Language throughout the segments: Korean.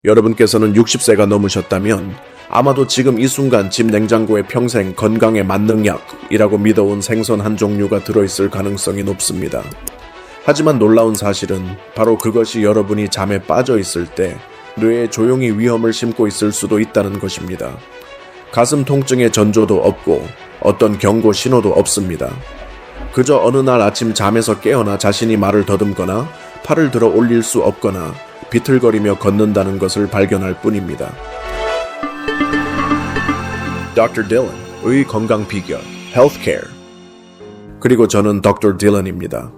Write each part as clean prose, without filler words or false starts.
여러분께서는 60세가 넘으셨다면 아마도 지금 이 순간 집 냉장고에 평생 건강에 만능약이라고 믿어온 생선 한 종류가 들어있을 가능성이 높습니다. 하지만 놀라운 사실은 바로 그것이 여러분이 잠에 빠져 있을 때 뇌에 조용히 위험을 심고 있을 수도 있다는 것입니다. 가슴 통증의 전조도 없고 어떤 경고 신호도 없습니다. 그저 어느 날 아침 잠에서 깨어나 자신이 말을 더듬거나 팔을 들어 올릴 수 없거나 비틀거리며 걷는다는 것을 발견할 뿐입니다. Dr. Dylan의 건강 비결, Healthcare. 그리고 저는 Dr. Dylan입니다.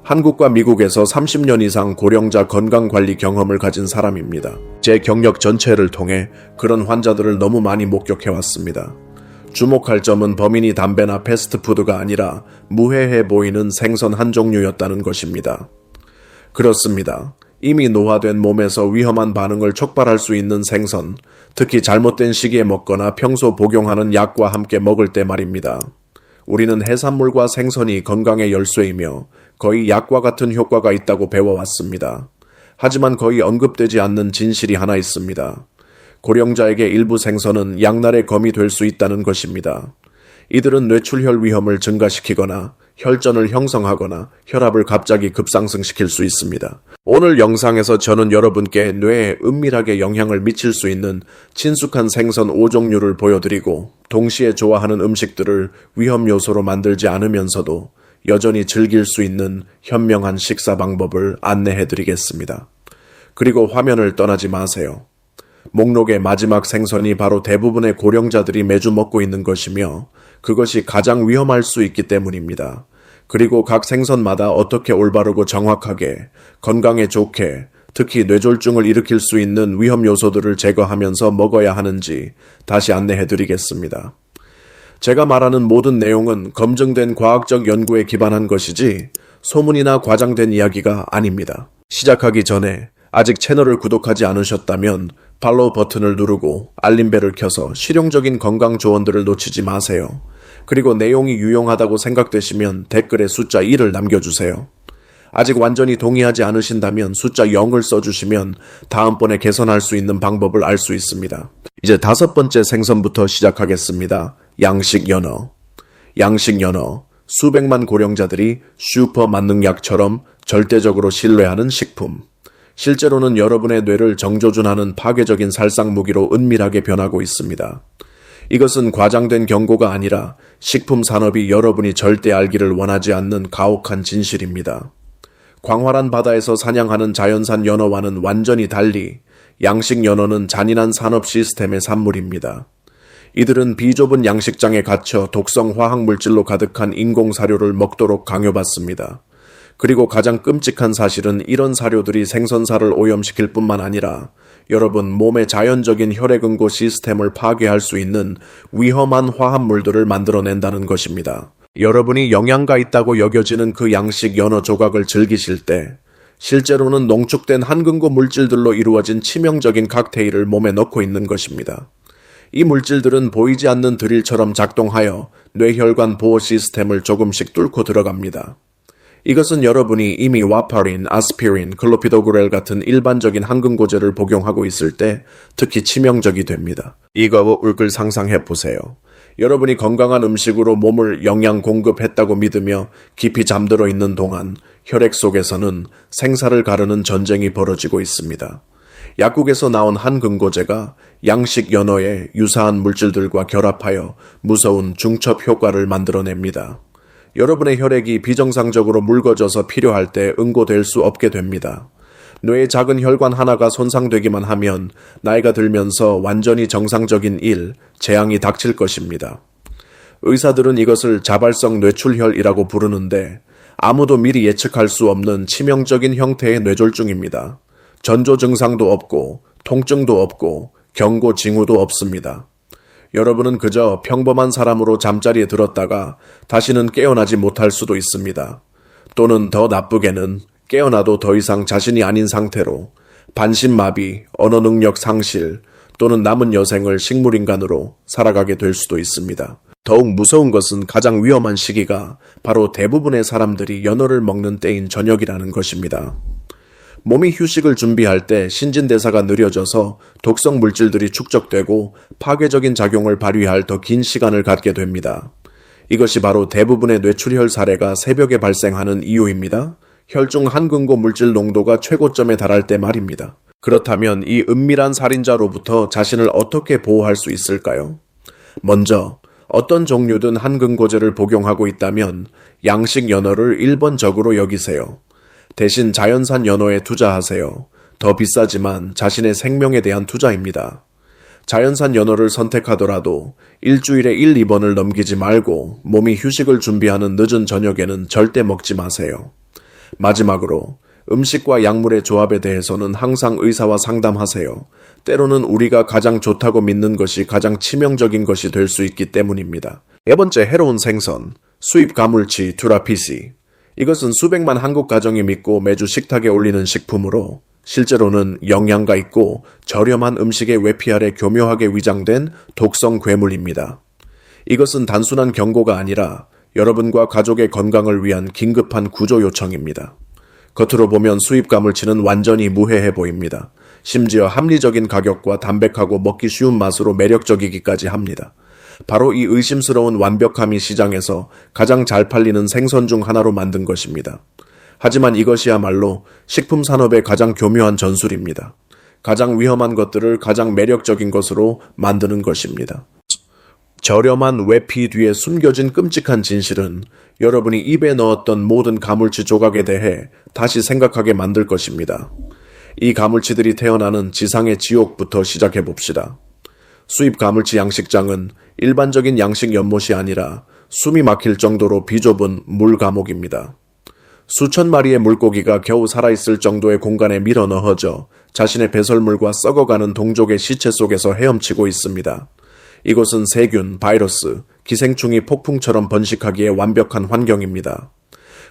한국과 미국에서 30년 이상 고령자 건강관리 경험을 가진 사람입니다. 제 경력 전체를 통해 그런 환자들을 너무 많이 목격해왔습니다. 주목할 점은 범인이 담배나 패스트푸드가 아니라 무해해 보이는 생선 한 종류였다는 것입니다. 그렇습니다. 이미 노화된 몸에서 위험한 반응을 촉발할 수 있는 생선, 특히 잘못된 시기에 먹거나 평소 복용하는 약과 함께 먹을 때 말입니다. 우리는 해산물과 생선이 건강의 열쇠이며 거의 약과 같은 효과가 있다고 배워왔습니다. 하지만 거의 언급되지 않는 진실이 하나 있습니다. 고령자에게 일부 생선은 양날의 검이 될 수 있다는 것입니다. 이들은 뇌출혈 위험을 증가시키거나 혈전을 형성하거나 혈압을 갑자기 급상승시킬 수 있습니다. 오늘 영상에서 저는 여러분께 뇌에 은밀하게 영향을 미칠 수 있는 친숙한 생선 5종류를 보여드리고 동시에 좋아하는 음식들을 위험 요소로 만들지 않으면서도 여전히 즐길 수 있는 현명한 식사 방법을 안내해드리겠습니다. 그리고 화면을 떠나지 마세요. 목록의 마지막 생선이 바로 대부분의 고령자들이 매주 먹고 있는 것이며 그것이 가장 위험할 수 있기 때문입니다. 그리고 각 생선마다 어떻게 올바르고 정확하게 건강에 좋게 특히 뇌졸중을 일으킬 수 있는 위험 요소들을 제거하면서 먹어야 하는지 다시 안내해드리겠습니다. 제가 말하는 모든 내용은 검증된 과학적 연구에 기반한 것이지 소문이나 과장된 이야기가 아닙니다. 시작하기 전에 아직 채널을 구독하지 않으셨다면 팔로우 버튼을 누르고 알림벨을 켜서 실용적인 건강 조언들을 놓치지 마세요. 그리고 내용이 유용하다고 생각되시면 댓글에 숫자 1을 남겨주세요. 아직 완전히 동의하지 않으신다면 숫자 0을 써주시면 다음번에 개선할 수 있는 방법을 알 수 있습니다. 이제 5번째 생선부터 시작하겠습니다. 양식 연어. 양식 연어. 수백만 고령자들이 슈퍼 만능약처럼 절대적으로 신뢰하는 식품. 실제로는 여러분의 뇌를 정조준하는 파괴적인 살상 무기로 은밀하게 변하고 있습니다. 이것은 과장된 경고가 아니라 식품 산업이 여러분이 절대 알기를 원하지 않는 가혹한 진실입니다. 광활한 바다에서 사냥하는 자연산 연어와는 완전히 달리 양식 연어는 잔인한 산업 시스템의 산물입니다. 이들은 비좁은 양식장에 갇혀 독성 화학물질로 가득한 인공사료를 먹도록 강요받습니다. 그리고 가장 끔찍한 사실은 이런 사료들이 생선살을 오염시킬 뿐만 아니라 여러분 몸의 자연적인 혈액응고 시스템을 파괴할 수 있는 위험한 화합물들을 만들어낸다는 것입니다. 여러분이 영양가 있다고 여겨지는 그 양식 연어 조각을 즐기실 때 실제로는 농축된 한금고 물질들로 이루어진 치명적인 칵테일을 몸에 넣고 있는 것입니다. 이 물질들은 보이지 않는 드릴처럼 작동하여 뇌혈관 보호 시스템을 조금씩 뚫고 들어갑니다. 이것은 여러분이 이미 와파린, 아스피린, 클로피도그렐 같은 일반적인 항균고제를 복용하고 있을 때 특히 치명적이 됩니다. 이거 울끌 상상해보세요. 여러분이 건강한 음식으로 몸을 영양 공급했다고 믿으며 깊이 잠들어 있는 동안 혈액 속에서는 생사를 가르는 전쟁이 벌어지고 있습니다. 약국에서 나온 항균고제가 양식 연어의 유사한 물질들과 결합하여 무서운 중첩 효과를 만들어냅니다. 여러분의 혈액이 비정상적으로 묽어져서 필요할 때 응고될 수 없게 됩니다. 뇌의 작은 혈관 하나가 손상되기만 하면 나이가 들면서 완전히 정상적인 재앙이 닥칠 것입니다. 의사들은 이것을 자발성 뇌출혈이라고 부르는데 아무도 미리 예측할 수 없는 치명적인 형태의 뇌졸중입니다. 전조 증상도 없고 통증도 없고 경고 징후도 없습니다. 여러분은 그저 평범한 사람으로 잠자리에 들었다가 다시는 깨어나지 못할 수도 있습니다. 또는 더 나쁘게는 깨어나도 더 이상 자신이 아닌 상태로 반신마비, 언어능력 상실 또는 남은 여생을 식물인간으로 살아가게 될 수도 있습니다. 더욱 무서운 것은 가장 위험한 시기가 바로 대부분의 사람들이 연어를 먹는 때인 저녁이라는 것입니다. 몸이 휴식을 준비할 때 신진대사가 느려져서 독성 물질들이 축적되고 파괴적인 작용을 발휘할 더 긴 시간을 갖게 됩니다. 이것이 바로 대부분의 뇌출혈 사례가 새벽에 발생하는 이유입니다. 혈중 한금고 물질 농도가 최고점에 달할 때 말입니다. 그렇다면 이 은밀한 살인자로부터 자신을 어떻게 보호할 수 있을까요? 먼저 어떤 종류든 한금고제를 복용하고 있다면 양식 연어를 1번적으로 여기세요. 대신 자연산 연어에 투자하세요. 더 비싸지만 자신의 생명에 대한 투자입니다. 자연산 연어를 선택하더라도 일주일에 1, 2번을 넘기지 말고 몸이 휴식을 준비하는 늦은 저녁에는 절대 먹지 마세요. 마지막으로 음식과 약물의 조합에 대해서는 항상 의사와 상담하세요. 때로는 우리가 가장 좋다고 믿는 것이 가장 치명적인 것이 될 수 있기 때문입니다. 네 번째 해로운 생선, 수입 가물치 투라피시. 이것은 수백만 한국 가정이 믿고 매주 식탁에 올리는 식품으로 실제로는 영양가 있고 저렴한 음식의 외피 아래 교묘하게 위장된 독성 괴물입니다. 이것은 단순한 경고가 아니라 여러분과 가족의 건강을 위한 긴급한 구조 요청입니다. 겉으로 보면 수입 가물치는 완전히 무해해 보입니다. 심지어 합리적인 가격과 담백하고 먹기 쉬운 맛으로 매력적이기까지 합니다. 바로 이 의심스러운 완벽함이 시장에서 가장 잘 팔리는 생선 중 하나로 만든 것입니다. 하지만 이것이야말로 식품 산업의 가장 교묘한 전술입니다. 가장 위험한 것들을 가장 매력적인 것으로 만드는 것입니다. 저렴한 외피 뒤에 숨겨진 끔찍한 진실은 여러분이 입에 넣었던 모든 가물치 조각에 대해 다시 생각하게 만들 것입니다. 이 가물치들이 태어나는 지상의 지옥부터 시작해 봅시다. 수입 가물치 양식장은 일반적인 양식 연못이 아니라 숨이 막힐 정도로 비좁은 물 감옥입니다. 수천 마리의 물고기가 겨우 살아있을 정도의 공간에 밀어 넣어져 자신의 배설물과 썩어가는 동족의 시체 속에서 헤엄치고 있습니다. 이곳은 세균, 바이러스, 기생충이 폭풍처럼 번식하기에 완벽한 환경입니다.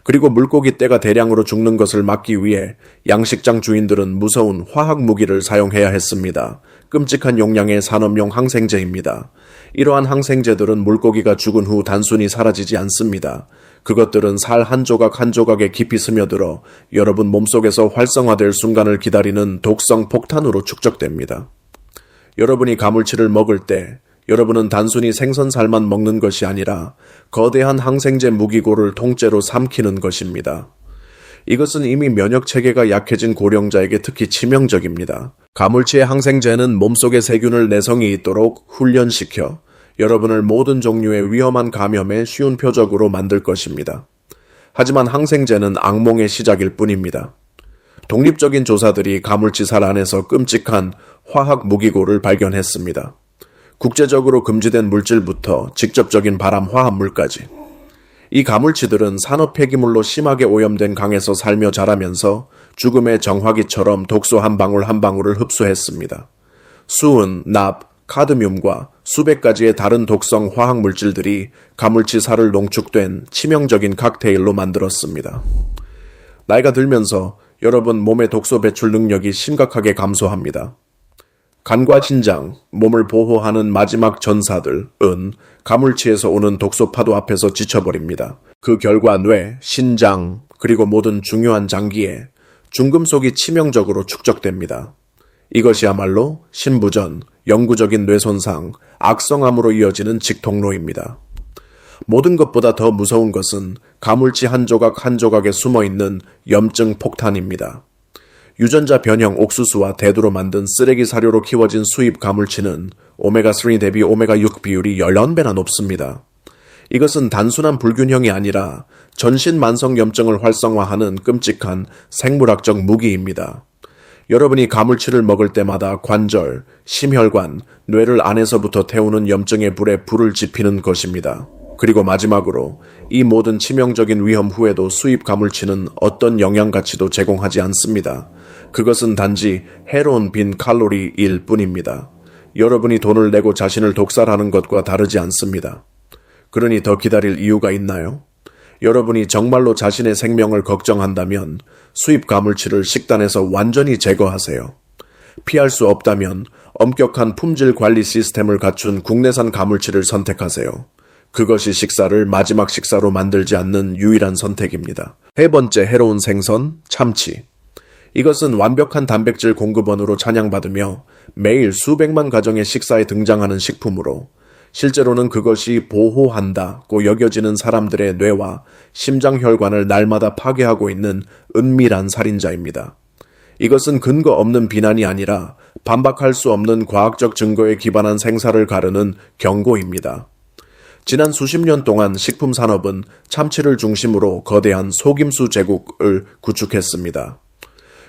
그리고 물고기 떼가 대량으로 죽는 것을 막기 위해 양식장 주인들은 무서운 화학 무기를 사용해야 했습니다. 끔찍한 용량의 산업용 항생제입니다. 이러한 항생제들은 물고기가 죽은 후 단순히 사라지지 않습니다. 그것들은 살 한 조각 한 조각에 깊이 스며들어 여러분 몸속에서 활성화될 순간을 기다리는 독성 폭탄으로 축적됩니다. 여러분이 가물치를 먹을 때 여러분은 단순히 생선살만 먹는 것이 아니라 거대한 항생제 무기고를 통째로 삼키는 것입니다. 이것은 이미 면역체계가 약해진 고령자에게 특히 치명적입니다. 가물치의 항생제는 몸속의 세균을 내성이 있도록 훈련시켜 여러분을 모든 종류의 위험한 감염의 쉬운 표적으로 만들 것입니다. 하지만 항생제는 악몽의 시작일 뿐입니다. 독립적인 조사들이 가물치 살 안에서 끔찍한 화학 무기고를 발견했습니다. 국제적으로 금지된 물질부터 직접적인 발암 화합물까지. 이 가물치들은 산업 폐기물로 심하게 오염된 강에서 살며 자라면서 죽음의 정화기처럼 독소 한 방울 한 방울을 흡수했습니다. 수은, 납, 카드뮴과 수백 가지의 다른 독성 화학 물질들이 가물치 살을 농축된 치명적인 칵테일로 만들었습니다. 나이가 들면서 여러분 몸의 독소 배출 능력이 심각하게 감소합니다. 간과 신장, 몸을 보호하는 마지막 전사들은 가물치에서 오는 독소 파도 앞에서 지쳐버립니다. 그 결과 뇌, 신장, 그리고 모든 중요한 장기에 중금속이 치명적으로 축적됩니다. 이것이야말로 신부전, 영구적인 뇌손상, 악성암으로 이어지는 직통로입니다. 모든 것보다 더 무서운 것은 가물치 한 조각 한 조각에 숨어있는 염증 폭탄입니다. 유전자 변형 옥수수와 대두로 만든 쓰레기 사료로 키워진 수입 가물치는 오메가3 대비 오메가6 비율이 11배나 높습니다. 이것은 단순한 불균형이 아니라 전신 만성 염증을 활성화하는 끔찍한 생물학적 무기입니다. 여러분이 가물치를 먹을 때마다 관절, 심혈관, 뇌를 안에서부터 태우는 염증의 불에 불을 지피는 것입니다. 그리고 마지막으로 이 모든 치명적인 위험 후에도 수입 가물치는 어떤 영양 가치도 제공하지 않습니다. 그것은 단지 해로운 빈 칼로리일 뿐입니다. 여러분이 돈을 내고 자신을 독살하는 것과 다르지 않습니다. 그러니 더 기다릴 이유가 있나요? 여러분이 정말로 자신의 생명을 걱정한다면 수입 가물치를 식단에서 완전히 제거하세요. 피할 수 없다면 엄격한 품질 관리 시스템을 갖춘 국내산 가물치를 선택하세요. 그것이 식사를 마지막 식사로 만들지 않는 유일한 선택입니다. 세 번째 해로운 생선, 참치. 이것은 완벽한 단백질 공급원으로 찬양받으며 매일 수백만 가정의 식사에 등장하는 식품으로 실제로는 그것이 보호한다고 여겨지는 사람들의 뇌와 심장혈관을 날마다 파괴하고 있는 은밀한 살인자입니다. 이것은 근거 없는 비난이 아니라 반박할 수 없는 과학적 증거에 기반한 생사를 가르는 경고입니다. 지난 수십 년 동안 식품 산업은 참치를 중심으로 거대한 속임수 제국을 구축했습니다.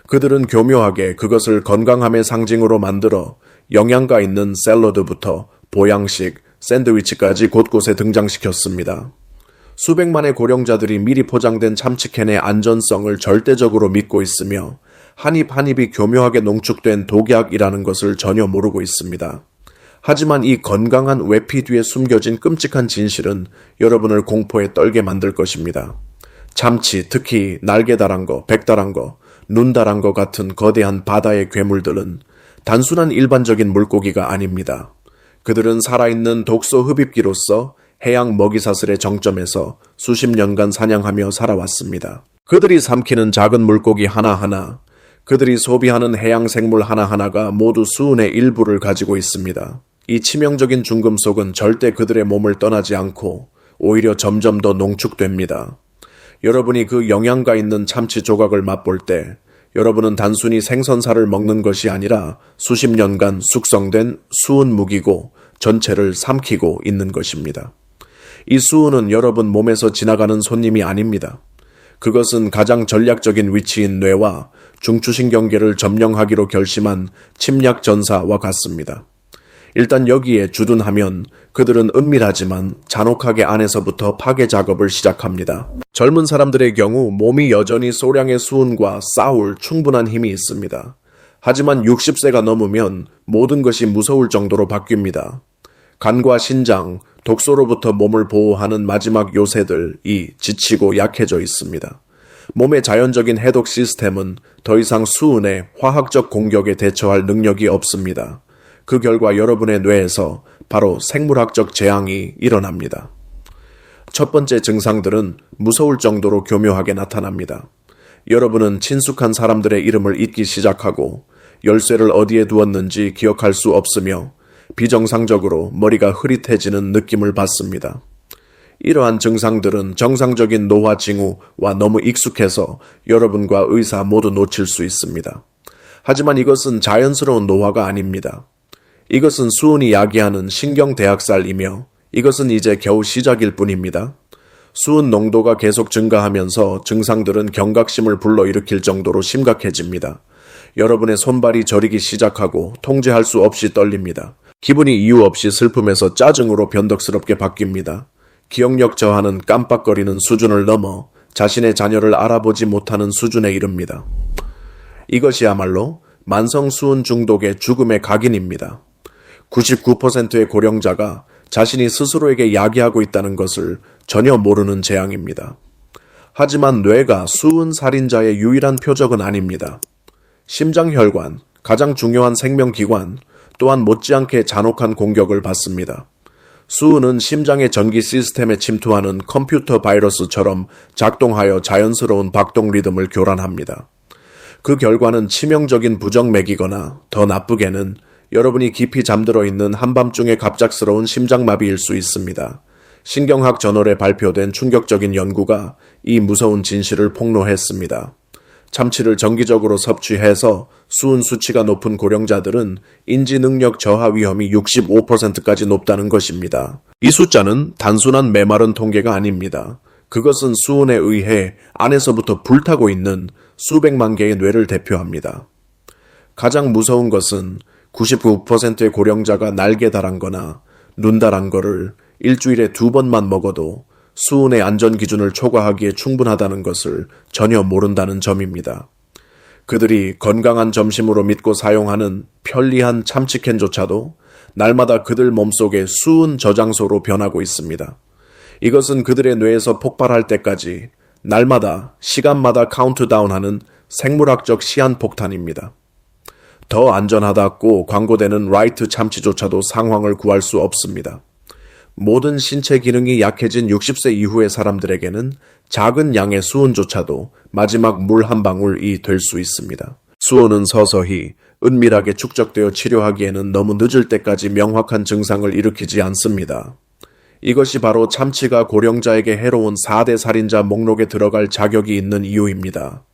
그들은 교묘하게 그것을 건강함의 상징으로 만들어 영양가 있는 샐러드부터 보양식, 샌드위치까지 곳곳에 등장시켰습니다. 수백만의 고령자들이 미리 포장된 참치캔의 안전성을 절대적으로 믿고 있으며 한 입 한 입이 교묘하게 농축된 독약이라는 것을 전혀 모르고 있습니다. 하지만 이 건강한 외피 뒤에 숨겨진 끔찍한 진실은 여러분을 공포에 떨게 만들 것입니다. 참치, 특히 날개 달한 거, 백 달한 거, 눈 달한 거 같은 거대한 바다의 괴물들은 단순한 일반적인 물고기가 아닙니다. 그들은 살아있는 독소 흡입기로서 해양 먹이사슬의 정점에서 수십 년간 사냥하며 살아왔습니다. 그들이 삼키는 작은 물고기 하나하나, 그들이 소비하는 해양 생물 하나하나가 모두 수은의 일부를 가지고 있습니다. 이 치명적인 중금속은 절대 그들의 몸을 떠나지 않고 오히려 점점 더 농축됩니다. 여러분이 그 영양가 있는 참치 조각을 맛볼 때 여러분은 단순히 생선살을 먹는 것이 아니라 수십 년간 숙성된 수은 무기고 전체를 삼키고 있는 것입니다. 이 수은은 여러분 몸에서 지나가는 손님이 아닙니다. 그것은 가장 전략적인 위치인 뇌와 중추신경계를 점령하기로 결심한 침략 전사와 같습니다. 일단 여기에 주둔하면 그들은 은밀하지만 잔혹하게 안에서부터 파괴 작업을 시작합니다. 젊은 사람들의 경우 몸이 여전히 소량의 수은과 싸울 충분한 힘이 있습니다. 하지만 60세가 넘으면 모든 것이 무서울 정도로 바뀝니다. 간과 신장, 독소로부터 몸을 보호하는 마지막 요새들이 지치고 약해져 있습니다. 몸의 자연적인 해독 시스템은 더 이상 수은의 화학적 공격에 대처할 능력이 없습니다. 그 결과 여러분의 뇌에서 바로 생물학적 재앙이 일어납니다. 첫 번째 증상들은 무서울 정도로 교묘하게 나타납니다. 여러분은 친숙한 사람들의 이름을 잊기 시작하고 열쇠를 어디에 두었는지 기억할 수 없으며 비정상적으로 머리가 흐릿해지는 느낌을 받습니다. 이러한 증상들은 정상적인 노화 징후와 너무 익숙해서 여러분과 의사 모두 놓칠 수 있습니다. 하지만 이것은 자연스러운 노화가 아닙니다. 이것은 수은이 야기하는 신경대학살이며 이것은 이제 겨우 시작일 뿐입니다. 수은 농도가 계속 증가하면서 증상들은 경각심을 불러일으킬 정도로 심각해집니다. 여러분의 손발이 저리기 시작하고 통제할 수 없이 떨립니다. 기분이 이유 없이 슬픔에서 짜증으로 변덕스럽게 바뀝니다. 기억력 저하는 깜빡거리는 수준을 넘어 자신의 자녀를 알아보지 못하는 수준에 이릅니다. 이것이야말로 만성 수은 중독의 죽음의 각인입니다. 99%의 고령자가 자신이 스스로에게 야기하고 있다는 것을 전혀 모르는 재앙입니다. 하지만 뇌가 수은 살인자의 유일한 표적은 아닙니다. 심장혈관, 가장 중요한 생명기관, 또한 못지않게 잔혹한 공격을 받습니다. 수은은 심장의 전기 시스템에 침투하는 컴퓨터 바이러스처럼 작동하여 자연스러운 박동 리듬을 교란합니다. 그 결과는 치명적인 부정맥이거나 더 나쁘게는 여러분이 깊이 잠들어 있는 한밤중의 갑작스러운 심장마비일 수 있습니다. 신경학 저널에 발표된 충격적인 연구가 이 무서운 진실을 폭로했습니다. 참치를 정기적으로 섭취해서 수은 수치가 높은 고령자들은 인지능력 저하 위험이 65%까지 높다는 것입니다. 이 숫자는 단순한 메마른 통계가 아닙니다. 그것은 수은에 의해 안에서부터 불타고 있는 수백만 개의 뇌를 대표합니다. 가장 무서운 것은 99%의 고령자가 날개 달한 거나 눈 달한 거를 일주일에 2번만 먹어도 수은의 안전 기준을 초과하기에 충분하다는 것을 전혀 모른다는 점입니다. 그들이 건강한 점심으로 믿고 사용하는 편리한 참치캔조차도 날마다 그들 몸속의 수은 저장소로 변하고 있습니다. 이것은 그들의 뇌에서 폭발할 때까지 날마다 시간마다 카운트다운하는 생물학적 시한폭탄입니다. 더 안전하다고 광고되는 라이트 참치조차도 상황을 구할 수 없습니다. 모든 신체 기능이 약해진 60세 이후의 사람들에게는 작은 양의 수은조차도 마지막 물 한 방울이 될 수 있습니다. 수은은 서서히 은밀하게 축적되어 치료하기에는 너무 늦을 때까지 명확한 증상을 일으키지 않습니다. 이것이 바로 참치가 고령자에게 해로운 4대 살인자 목록에 들어갈 자격이 있는 이유입니다.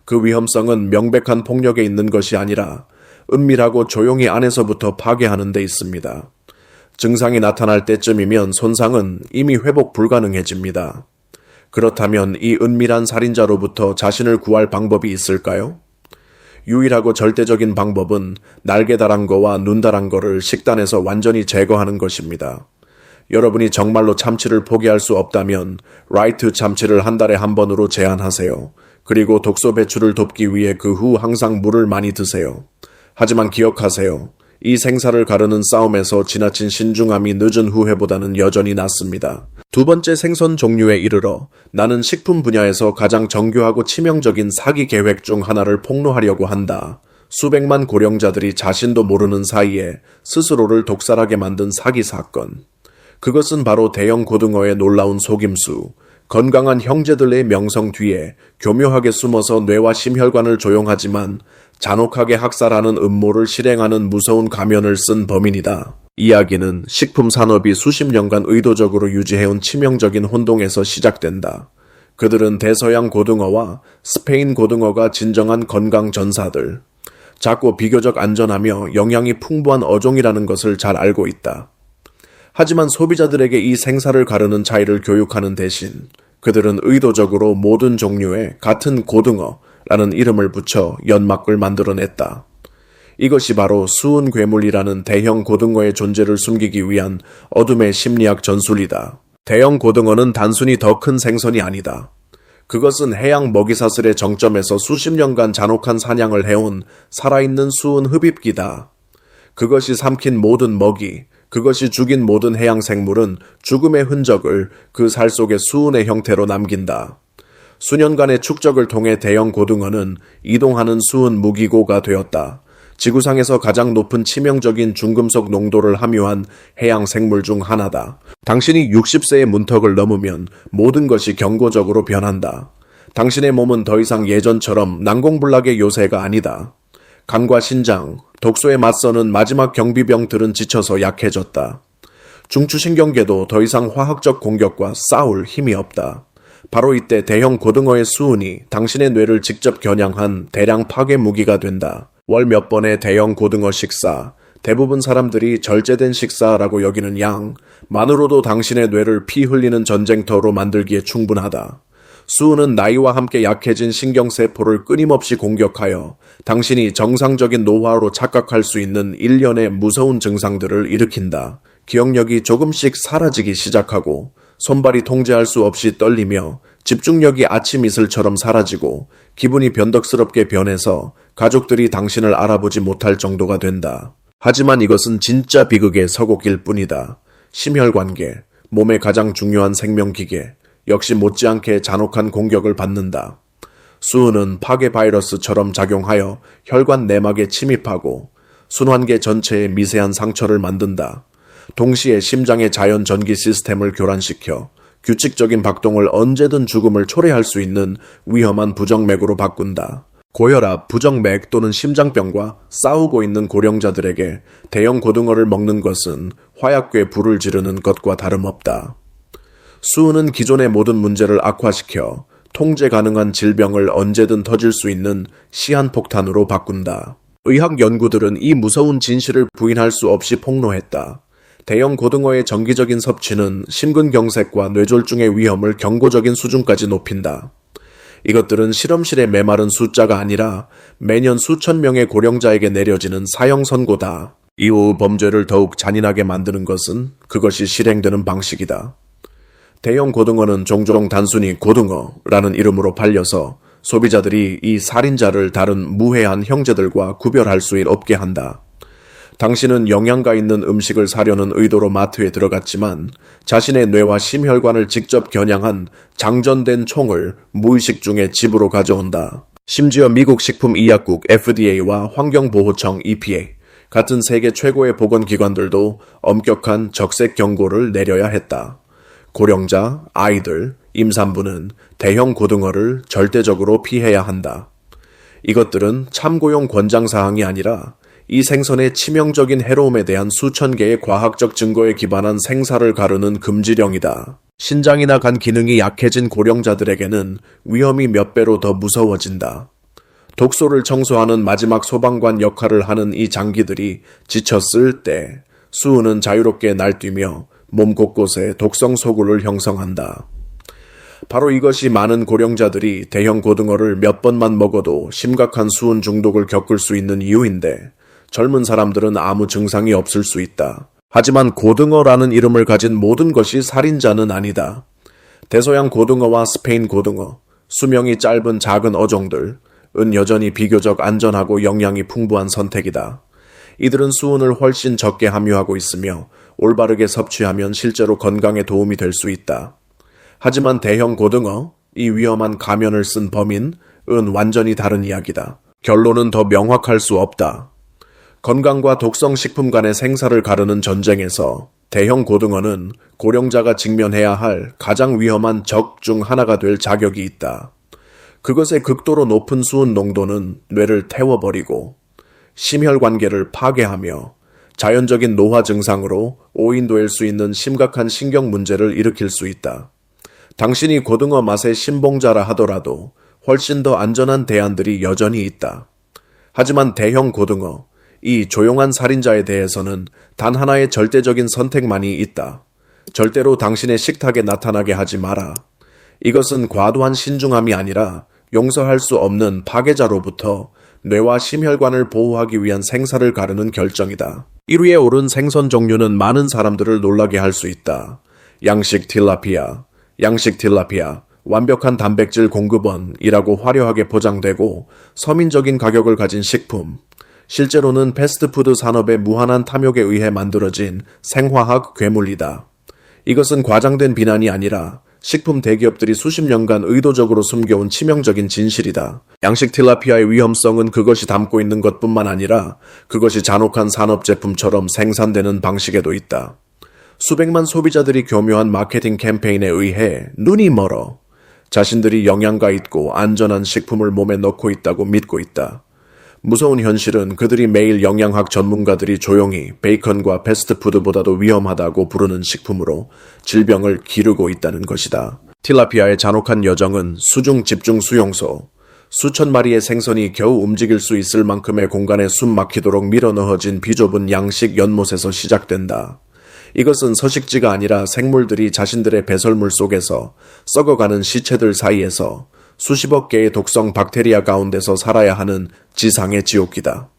그 위험성은 명백한 폭력에 있는 것이 아니라 은밀하고 조용히 안에서부터 파괴하는 데 있습니다. 증상이 나타날 때쯤이면 손상은 이미 회복 불가능해집니다. 그렇다면 이 은밀한 살인자로부터 자신을 구할 방법이 있을까요? 유일하고 절대적인 방법은 날개달한 거와 눈달한 거를 식단에서 완전히 제거하는 것입니다. 여러분이 정말로 참치를 포기할 수 없다면 라이트 참치를 한 달에 한 번으로 제한하세요. 그리고 독소 배출을 돕기 위해 그 후 항상 물을 많이 드세요. 하지만 기억하세요. 이 생사를 가르는 싸움에서 지나친 신중함이 늦은 후회보다는 여전히 낫습니다. 두 번째 생선 종류에 이르러 나는 식품 분야에서 가장 정교하고 치명적인 사기 계획 중 하나를 폭로하려고 한다. 수백만 고령자들이 자신도 모르는 사이에 스스로를 독살하게 만든 사기 사건. 그것은 바로 대형 고등어의 놀라운 속임수, 건강한 형제들의 명성 뒤에 교묘하게 숨어서 뇌와 심혈관을 조용하지만 잔혹하게 학살하는 음모를 실행하는 무서운 가면을 쓴 범인이다. 이야기는 식품 산업이 수십 년간 의도적으로 유지해온 치명적인 혼동에서 시작된다. 그들은 대서양 고등어와 스페인 고등어가 진정한 건강 전사들, 작고 비교적 안전하며 영양이 풍부한 어종이라는 것을 잘 알고 있다. 하지만 소비자들에게 이 생사를 가르는 차이를 교육하는 대신 그들은 의도적으로 모든 종류의 같은 고등어라는 이름을 붙여 연막을 만들어냈다. 이것이 바로 수은 괴물이라는 대형 고등어의 존재를 숨기기 위한 어둠의 심리학 전술이다. 대형 고등어는 단순히 더 큰 생선이 아니다. 그것은 해양 먹이사슬의 정점에서 수십 년간 잔혹한 사냥을 해온 살아있는 수은 흡입기다. 그것이 삼킨 모든 먹이, 그것이 죽인 모든 해양 생물은 죽음의 흔적을 그 살 속의 수은의 형태로 남긴다. 수년간의 축적을 통해 대형 고등어는 이동하는 수은 무기고가 되었다. 지구상에서 가장 높은 치명적인 중금속 농도를 함유한 해양 생물 중 하나다. 당신이 60세의 문턱을 넘으면 모든 것이 경고적으로 변한다. 당신의 몸은 더 이상 예전처럼 난공불락의 요새가 아니다. 간과 신장, 독소에 맞서는 마지막 경비병들은 지쳐서 약해졌다. 중추신경계도 더 이상 화학적 공격과 싸울 힘이 없다. 바로 이때 대형 고등어의 수은이 당신의 뇌를 직접 겨냥한 대량 파괴 무기가 된다. 월 몇 번의 대형 고등어 식사, 대부분 사람들이 절제된 식사라고 여기는 양만으로도 당신의 뇌를 피 흘리는 전쟁터로 만들기에 충분하다. 수은은 나이와 함께 약해진 신경세포를 끊임없이 공격하여 당신이 정상적인 노화로 착각할 수 있는 일련의 무서운 증상들을 일으킨다. 기억력이 조금씩 사라지기 시작하고 손발이 통제할 수 없이 떨리며 집중력이 아침 이슬처럼 사라지고 기분이 변덕스럽게 변해서 가족들이 당신을 알아보지 못할 정도가 된다. 하지만 이것은 진짜 비극의 서곡일 뿐이다. 심혈관계, 몸의 가장 중요한 생명기계, 역시 못지않게 잔혹한 공격을 받는다. 수은은 파괴 바이러스처럼 작용하여 혈관 내막에 침입하고 순환계 전체에 미세한 상처를 만든다. 동시에 심장의 자연 전기 시스템을 교란시켜 규칙적인 박동을 언제든 죽음을 초래할 수 있는 위험한 부정맥으로 바꾼다. 고혈압, 부정맥 또는 심장병과 싸우고 있는 고령자들에게 대형 고등어를 먹는 것은 화약궤 불을 지르는 것과 다름없다. 수은은 기존의 모든 문제를 악화시켜 통제 가능한 질병을 언제든 터질 수 있는 시한폭탄으로 바꾼다. 의학 연구들은 이 무서운 진실을 부인할 수 없이 폭로했다. 대형 고등어의 정기적인 섭취는 심근경색과 뇌졸중의 위험을 경고적인 수준까지 높인다. 이것들은 실험실의 메마른 숫자가 아니라 매년 수천 명의 고령자에게 내려지는 사형 선고다. 이후 범죄를 더욱 잔인하게 만드는 것은 그것이 실행되는 방식이다. 대형 고등어는 종종 단순히 고등어라는 이름으로 팔려서 소비자들이 이 살인자를 다른 무해한 형제들과 구별할 수 없게 한다. 당신은 영양가 있는 음식을 사려는 의도로 마트에 들어갔지만 자신의 뇌와 심혈관을 직접 겨냥한 장전된 총을 무의식 중에 집으로 가져온다. 심지어 미국 식품의약국 FDA와 환경보호청 EPA 같은 세계 최고의 보건기관들도 엄격한 적색 경고를 내려야 했다. 고령자, 아이들, 임산부는 대형 고등어를 절대적으로 피해야 한다. 이것들은 참고용 권장사항이 아니라 이 생선의 치명적인 해로움에 대한 수천 개의 과학적 증거에 기반한 생사를 가르는 금지령이다. 신장이나 간 기능이 약해진 고령자들에게는 위험이 몇 배로 더 무서워진다. 독소를 청소하는 마지막 소방관 역할을 하는 이 장기들이 지쳤을 때 수은은 자유롭게 날뛰며 몸 곳곳에 독성 소굴을 형성한다. 바로 이것이 많은 고령자들이 대형 고등어를 몇 번만 먹어도 심각한 수은 중독을 겪을 수 있는 이유인데, 젊은 사람들은 아무 증상이 없을 수 있다. 하지만 고등어라는 이름을 가진 모든 것이 살인자는 아니다. 대서양 고등어와 스페인 고등어, 수명이 짧은 작은 어종들은 여전히 비교적 안전하고 영양이 풍부한 선택이다. 이들은 수은을 훨씬 적게 함유하고 있으며 올바르게 섭취하면 실제로 건강에 도움이 될 수 있다. 하지만 대형 고등어, 이 위험한 가면을 쓴 범인은 완전히 다른 이야기다. 결론은 더 명확할 수 없다. 건강과 독성 식품 간의 생사를 가르는 전쟁에서 대형 고등어는 고령자가 직면해야 할 가장 위험한 적 중 하나가 될 자격이 있다. 그것의 극도로 높은 수은 농도는 뇌를 태워버리고 심혈관계를 파괴하며 자연적인 노화 증상으로 오인될 수 있는 심각한 신경 문제를 일으킬 수 있다. 당신이 고등어 맛의 신봉자라 하더라도 훨씬 더 안전한 대안들이 여전히 있다. 하지만 대형 고등어, 이 조용한 살인자에 대해서는 단 하나의 절대적인 선택만이 있다. 절대로 당신의 식탁에 나타나게 하지 마라. 이것은 과도한 신중함이 아니라 용서할 수 없는 파괴자로부터 뇌와 심혈관을 보호하기 위한 생사를 가르는 결정이다. 1위에 오른 생선 종류는 많은 사람들을 놀라게 할 수 있다. 양식 틸라피아, 완벽한 단백질 공급원이라고 화려하게 포장되고 서민적인 가격을 가진 식품. 실제로는 패스트푸드 산업의 무한한 탐욕에 의해 만들어진 생화학 괴물이다. 이것은 과장된 비난이 아니라 식품 대기업들이 수십 년간 의도적으로 숨겨온 치명적인 진실이다. 양식 틸라피아의 위험성은 그것이 담고 있는 것뿐만 아니라 그것이 잔혹한 산업 제품처럼 생산되는 방식에도 있다. 수백만 소비자들이 교묘한 마케팅 캠페인에 의해 눈이 멀어 자신들이 영양가 있고 안전한 식품을 몸에 넣고 있다고 믿고 있다. 무서운 현실은 그들이 매일 영양학 전문가들이 조용히 베이컨과 패스트푸드보다도 위험하다고 부르는 식품으로 질병을 기르고 있다는 것이다. 틸라피아의 잔혹한 여정은 수중 집중 수용소, 수천 마리의 생선이 겨우 움직일 수 있을 만큼의 공간에 숨 막히도록 밀어넣어진 비좁은 양식 연못에서 시작된다. 이것은 서식지가 아니라 생물들이 자신들의 배설물 속에서 썩어가는 시체들 사이에서 수십억 개의 독성 박테리아 가운데서 살아야 하는 지상의 지옥이다.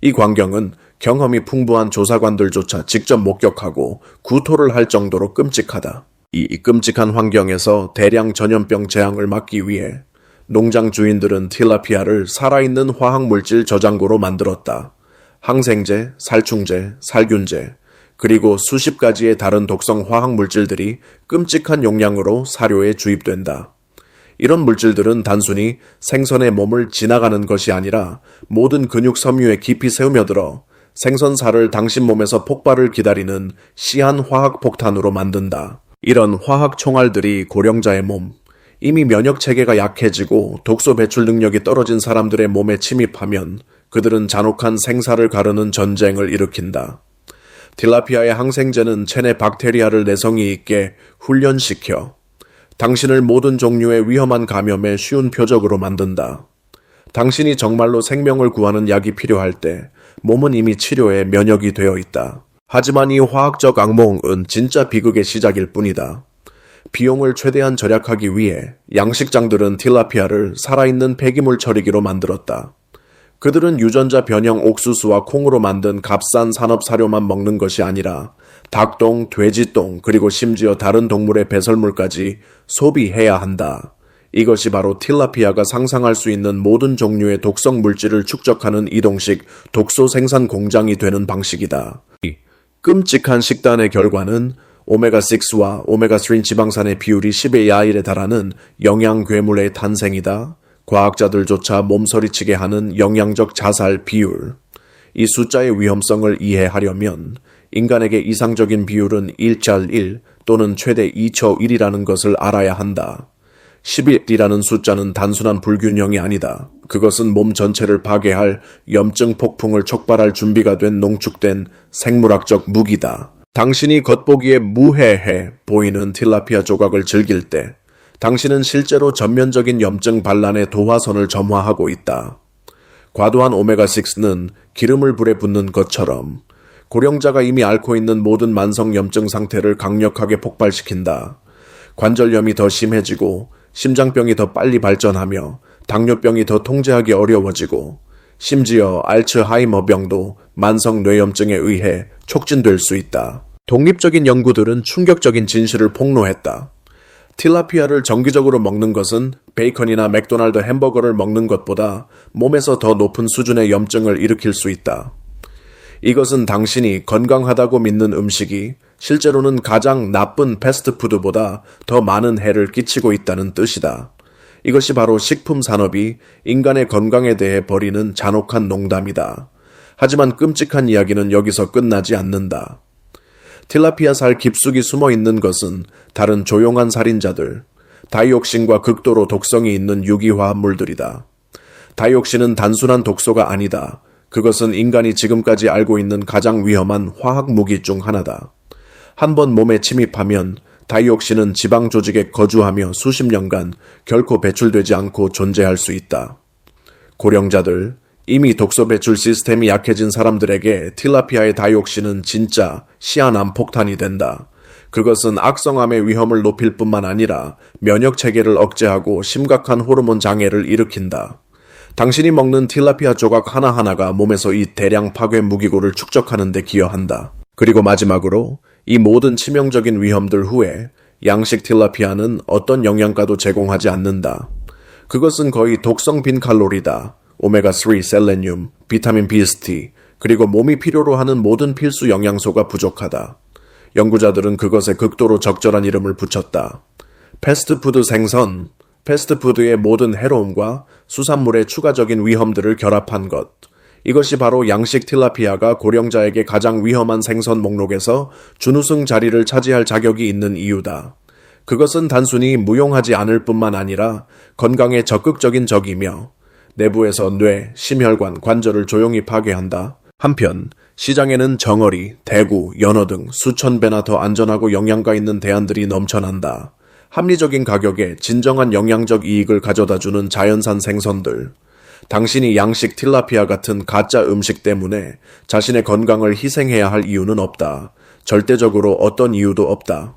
이 광경은 경험이 풍부한 조사관들조차 직접 목격하고 구토를 할 정도로 끔찍하다. 이 끔찍한 환경에서 대량 전염병 재앙을 막기 위해 농장 주인들은 틸라피아를 살아있는 화학물질 저장고로 만들었다. 항생제, 살충제, 살균제, 그리고 수십 가지의 다른 독성 화학물질들이 끔찍한 용량으로 사료에 주입된다. 이런 물질들은 단순히 생선의 몸을 지나가는 것이 아니라 모든 근육 섬유에 깊이 스며들어 생선살을 당신 몸에서 폭발을 기다리는 시한 화학 폭탄으로 만든다. 이런 화학 총알들이 고령자의 몸, 이미 면역 체계가 약해지고 독소 배출 능력이 떨어진 사람들의 몸에 침입하면 그들은 잔혹한 생사를 가르는 전쟁을 일으킨다. 틸라피아의 항생제는 체내 박테리아를 내성이 있게 훈련시켜 당신을 모든 종류의 위험한 감염에 쉬운 표적으로 만든다. 당신이 정말로 생명을 구하는 약이 필요할 때 몸은 이미 치료에 면역이 되어 있다. 하지만 이 화학적 악몽은 진짜 비극의 시작일 뿐이다. 비용을 최대한 절약하기 위해 양식장들은 틸라피아를 살아있는 폐기물 처리기로 만들었다. 그들은 유전자 변형 옥수수와 콩으로 만든 값싼 산업 사료만 먹는 것이 아니라 닭똥, 돼지똥, 그리고 심지어 다른 동물의 배설물까지 소비해야 한다. 이것이 바로 틸라피아가 상상할 수 있는 모든 종류의 독성 물질을 축적하는 이동식 독소 생산 공장이 되는 방식이다. 이 끔찍한 식단의 결과는 오메가6와 오메가3 지방산의 비율이 10의 야일에 달하는 영양 괴물의 탄생이다. 과학자들조차 몸서리치게 하는 영양적 자살 비율. 이 숫자의 위험성을 이해하려면 인간에게 이상적인 비율은 1:1, 또는 최대 2초 1이라는 것을 알아야 한다. 11이라는 숫자는 단순한 불균형이 아니다. 그것은 몸 전체를 파괴할 염증 폭풍을 촉발할 준비가 된 농축된 생물학적 무기다. 당신이 겉보기에 무해해 보이는 틸라피아 조각을 즐길 때 당신은 실제로 전면적인 염증 반란의 도화선을 점화하고 있다. 과도한 오메가6는 기름을 불에 붓는 것처럼 고령자가 이미 앓고 있는 모든 만성 염증 상태를 강력하게 폭발시킨다. 관절염이 더 심해지고 심장병이 더 빨리 발전하며 당뇨병이 더 통제하기 어려워지고 심지어 알츠하이머병도 만성 뇌염증에 의해 촉진될 수 있다. 독립적인 연구들은 충격적인 진실을 폭로했다. 틸라피아를 정기적으로 먹는 것은 베이컨이나 맥도날드 햄버거를 먹는 것보다 몸에서 더 높은 수준의 염증을 일으킬 수 있다. 이것은 당신이 건강하다고 믿는 음식이 실제로는 가장 나쁜 패스트푸드보다 더 많은 해를 끼치고 있다는 뜻이다. 이것이 바로 식품 산업이 인간의 건강에 대해 벌이는 잔혹한 농담이다. 하지만 끔찍한 이야기는 여기서 끝나지 않는다. 틸라피아 살 깊숙이 숨어 있는 것은 다른 조용한 살인자들, 다이옥신과 극도로 독성이 있는 유기화합물들이다. 다이옥신은 단순한 독소가 아니다. 그것은 인간이 지금까지 알고 있는 가장 위험한 화학 무기 중 하나다. 한 번 몸에 침입하면 다이옥신은 지방 조직에 거주하며 수십 년간 결코 배출되지 않고 존재할 수 있다. 고령자들, 이미 독소 배출 시스템이 약해진 사람들에게 틸라피아의 다이옥신은 진짜 시한암 폭탄이 된다. 그것은 악성암의 위험을 높일 뿐만 아니라 면역 체계를 억제하고 심각한 호르몬 장애를 일으킨다. 당신이 먹는 틸라피아 조각 하나하나가 몸에서 이 대량 파괴 무기고를 축적하는 데 기여한다. 그리고 마지막으로 이 모든 치명적인 위험들 후에 양식 틸라피아는 어떤 영양가도 제공하지 않는다. 그것은 거의 독성 빈 칼로리다. 오메가3, 셀레늄, 비타민 B, 그리고 몸이 필요로 하는 모든 필수 영양소가 부족하다. 연구자들은 그것에 극도로 적절한 이름을 붙였다. 패스트푸드 생선, 패스트푸드의 모든 해로움과 수산물의 추가적인 위험들을 결합한 것. 이것이 바로 양식 틸라피아가 고령자에게 가장 위험한 생선 목록에서 준우승 자리를 차지할 자격이 있는 이유다. 그것은 단순히 무용하지 않을 뿐만 아니라 건강에 적극적인 적이며 내부에서 뇌, 심혈관, 관절을 조용히 파괴한다. 한편 시장에는 정어리, 대구, 연어 등 수천 배나 더 안전하고 영양가 있는 대안들이 넘쳐난다. 합리적인 가격에 진정한 영양적 이익을 가져다주는 자연산 생선들. 당신이 양식 틸라피아 같은 가짜 음식 때문에 자신의 건강을 희생해야 할 이유는 없다. 절대적으로 어떤 이유도 없다.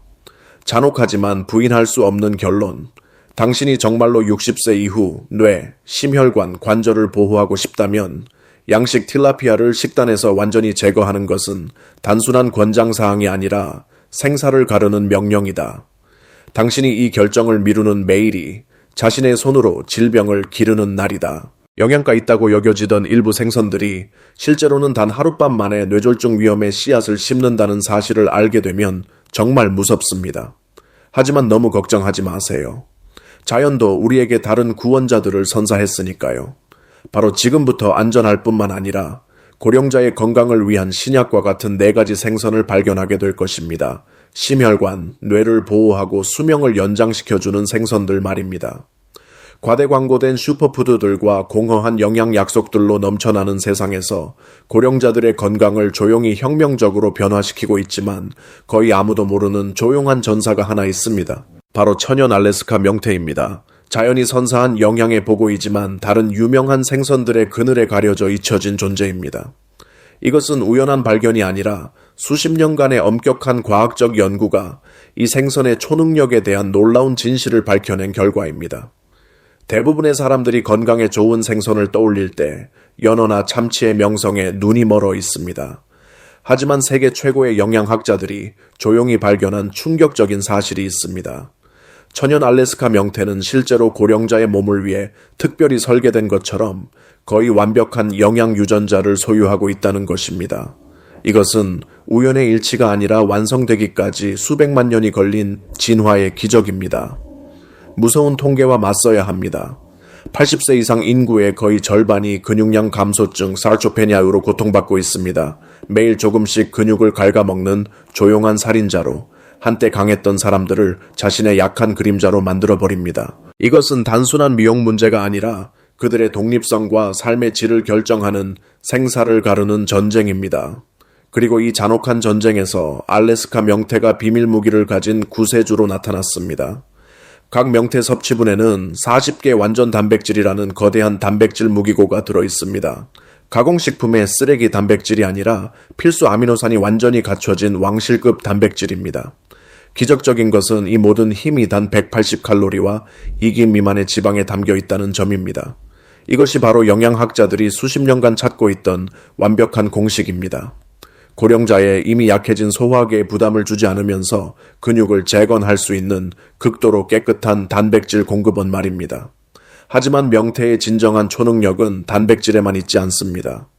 잔혹하지만 부인할 수 없는 결론. 당신이 정말로 60세 이후 뇌, 심혈관, 관절을 보호하고 싶다면 양식 틸라피아를 식단에서 완전히 제거하는 것은 단순한 권장사항이 아니라 생사를 가르는 명령이다. 당신이 이 결정을 미루는 매일이 자신의 손으로 질병을 기르는 날이다. 영양가 있다고 여겨지던 일부 생선들이 실제로는 단 하룻밤 만에 뇌졸중 위험의 씨앗을 심는다는 사실을 알게 되면 정말 무섭습니다. 하지만 너무 걱정하지 마세요. 자연도 우리에게 다른 구원자들을 선사했으니까요. 바로 지금부터 안전할 뿐만 아니라 고령자의 건강을 위한 신약과 같은 4가지 생선을 발견하게 될 것입니다. 심혈관, 뇌를 보호하고 수명을 연장시켜주는 생선들 말입니다. 과대 광고된 슈퍼푸드들과 공허한 영양 약속들로 넘쳐나는 세상에서 고령자들의 건강을 조용히 혁명적으로 변화시키고 있지만 거의 아무도 모르는 조용한 전사가 하나 있습니다. 바로 천연 알래스카 명태입니다. 자연이 선사한 영양의 보고이지만 다른 유명한 생선들의 그늘에 가려져 잊혀진 존재입니다. 이것은 우연한 발견이 아니라 수십 년간의 엄격한 과학적 연구가 이 생선의 초능력에 대한 놀라운 진실을 밝혀낸 결과입니다. 대부분의 사람들이 건강에 좋은 생선을 떠올릴 때 연어나 참치의 명성에 눈이 멀어 있습니다. 하지만 세계 최고의 영양학자들이 조용히 발견한 충격적인 사실이 있습니다. 천연 알래스카 명태는 실제로 고령자의 몸을 위해 특별히 설계된 것처럼 거의 완벽한 영양 유전자를 소유하고 있다는 것입니다. 이것은 우연의 일치가 아니라 완성되기까지 수백만 년이 걸린 진화의 기적입니다. 무서운 통계와 맞서야 합니다. 80세 이상 인구의 거의 절반이 근육량 감소증 사르초페니아로 고통받고 있습니다. 매일 조금씩 근육을 갉아먹는 조용한 살인자로 한때 강했던 사람들을 자신의 약한 그림자로 만들어버립니다. 이것은 단순한 미용 문제가 아니라 그들의 독립성과 삶의 질을 결정하는 생사를 가르는 전쟁입니다. 그리고 이 잔혹한 전쟁에서 알래스카 명태가 비밀 무기를 가진 구세주로 나타났습니다. 각 명태 섭취분에는 40개 완전 단백질이라는 거대한 단백질 무기고가 들어있습니다. 가공식품의 쓰레기 단백질이 아니라 필수 아미노산이 완전히 갖춰진 왕실급 단백질입니다. 기적적인 것은 이 모든 힘이 단 180칼로리와 2기 미만의 지방에 담겨 있다는 점입니다. 이것이 바로 영양학자들이 수십 년간 찾고 있던 완벽한 공식입니다. 고령자의 이미 약해진 소화계에 부담을 주지 않으면서 근육을 재건할 수 있는 극도로 깨끗한 단백질 공급원 말입니다. 하지만 명태의 진정한 초능력은 단백질에만 있지 않습니다.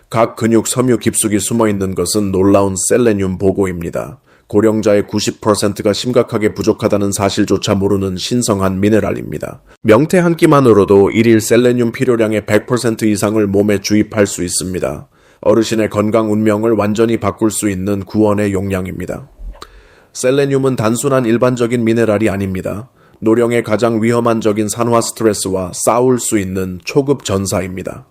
각 근육 섬유 깊숙이 숨어있는 것은 놀라운 셀레늄 보고입니다. 고령자의 90%가 심각하게 부족하다는 사실조차 모르는 신성한 미네랄입니다. 명태 한 끼만으로도 일일 셀레늄 필요량의 100% 이상을 몸에 주입할 수 있습니다. 어르신의 건강 운명을 완전히 바꿀 수 있는 구원의 용량입니다. 셀레늄은 단순한 일반적인 미네랄이 아닙니다. 노령의 가장 위험한 적인 산화 스트레스와 싸울 수 있는 초급 전사입니다.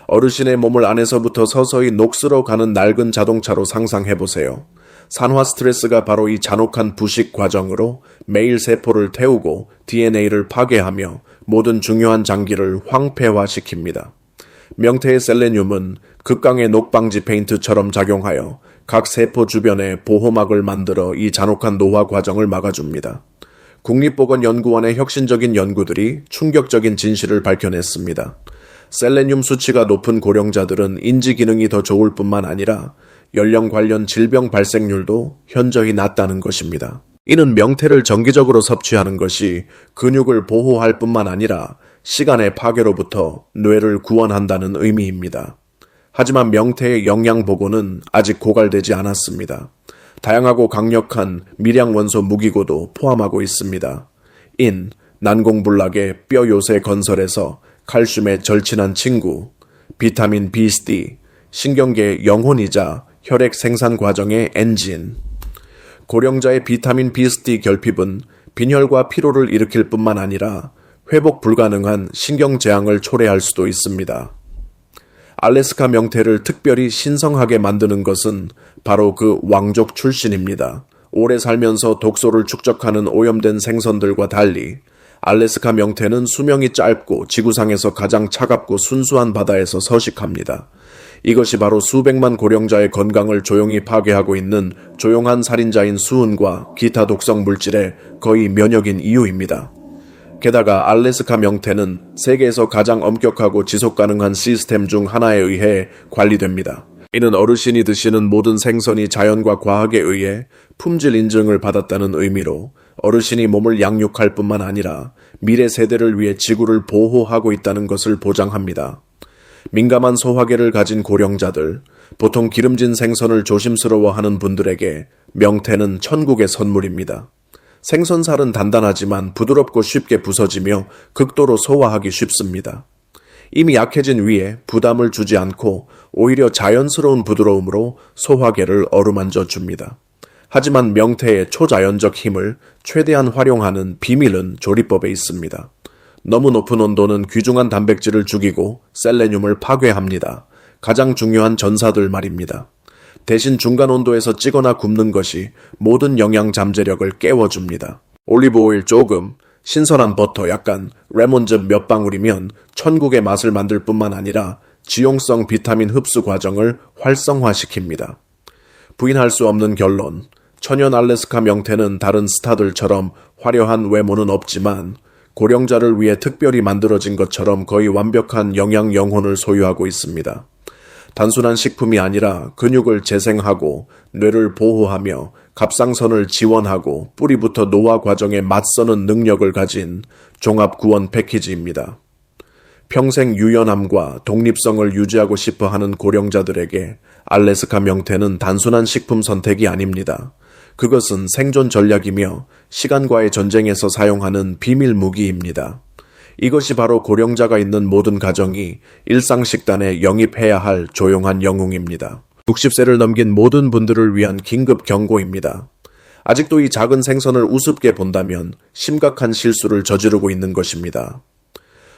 어르신의 몸을 안에서부터 서서히 녹슬어 가는 낡은 자동차로 상상해보세요. 산화 스트레스가 바로 이 잔혹한 부식 과정으로 매일 세포를 태우고 DNA를 파괴하며 모든 중요한 장기를 황폐화시킵니다. 명태의 셀레늄은 극강의 녹방지 페인트처럼 작용하여 각 세포 주변에 보호막을 만들어 이 잔혹한 노화 과정을 막아줍니다. 국립보건연구원의 혁신적인 연구들이 충격적인 진실을 밝혀냈습니다. 셀레늄 수치가 높은 고령자들은 인지 기능이 더 좋을 뿐만 아니라 연령 관련 질병 발생률도 현저히 낮다는 것입니다. 이는 명태를 정기적으로 섭취하는 것이 근육을 보호할 뿐만 아니라 시간의 파괴로부터 뇌를 구원한다는 의미입니다. 하지만 명태의 영양 보고는 아직 고갈되지 않았습니다. 다양하고 강력한 미량 원소 무기고도 포함하고 있습니다. 인, 난공불락의 뼈 요새 건설에서 칼슘의 절친한 친구, 비타민 B3, 신경계의 영혼이자 혈액 생산 과정의 엔진. 고령자의 비타민 B3 결핍은 빈혈과 피로를 일으킬 뿐만 아니라 회복 불가능한 신경재앙을 초래할 수도 있습니다. 알래스카 명태를 특별히 신성하게 만드는 것은 바로 그 왕족 출신입니다. 오래 살면서 독소를 축적하는 오염된 생선들과 달리 알래스카 명태는 수명이 짧고 지구상에서 가장 차갑고 순수한 바다에서 서식합니다. 이것이 바로 수백만 고령자의 건강을 조용히 파괴하고 있는 조용한 살인자인 수은과 기타 독성 물질에 거의 면역인 이유입니다. 게다가 알래스카 명태는 세계에서 가장 엄격하고 지속가능한 시스템 중 하나에 의해 관리됩니다. 이는 어르신이 드시는 모든 생선이 자연과 과학에 의해 품질 인증을 받았다는 의미로 어르신이 몸을 양육할 뿐만 아니라 미래 세대를 위해 지구를 보호하고 있다는 것을 보장합니다. 민감한 소화계를 가진 고령자들, 보통 기름진 생선을 조심스러워하는 분들에게 명태는 천국의 선물입니다. 생선살은 단단하지만 부드럽고 쉽게 부서지며 극도로 소화하기 쉽습니다. 이미 약해진 위에 부담을 주지 않고 오히려 자연스러운 부드러움으로 소화계를 어루만져 줍니다. 하지만 명태의 초자연적 힘을 최대한 활용하는 비밀은 조리법에 있습니다. 너무 높은 온도는 귀중한 단백질을 죽이고 셀레늄을 파괴합니다. 가장 중요한 전사들 말입니다. 대신 중간 온도에서 찌거나 굽는 것이 모든 영양 잠재력을 깨워줍니다. 올리브 오일 조금, 신선한 버터 약간, 레몬즙 몇 방울이면 천국의 맛을 만들 뿐만 아니라 지용성 비타민 흡수 과정을 활성화시킵니다. 부인할 수 없는 결론, 천연 알래스카 명태는 다른 스타들처럼 화려한 외모는 없지만 고령자를 위해 특별히 만들어진 것처럼 거의 완벽한 영양 영혼을 소유하고 있습니다. 단순한 식품이 아니라 근육을 재생하고 뇌를 보호하며 갑상선을 지원하고 뿌리부터 노화 과정에 맞서는 능력을 가진 종합 구원 패키지입니다. 평생 유연함과 독립성을 유지하고 싶어 하는 고령자들에게 알래스카 명태는 단순한 식품 선택이 아닙니다. 그것은 생존 전략이며 시간과의 전쟁에서 사용하는 비밀 무기입니다. 이것이 바로 고령자가 있는 모든 가정이 일상식단에 영입해야 할 조용한 영웅입니다. 60세를 넘긴 모든 분들을 위한 긴급 경고입니다. 아직도 이 작은 생선을 우습게 본다면 심각한 실수를 저지르고 있는 것입니다.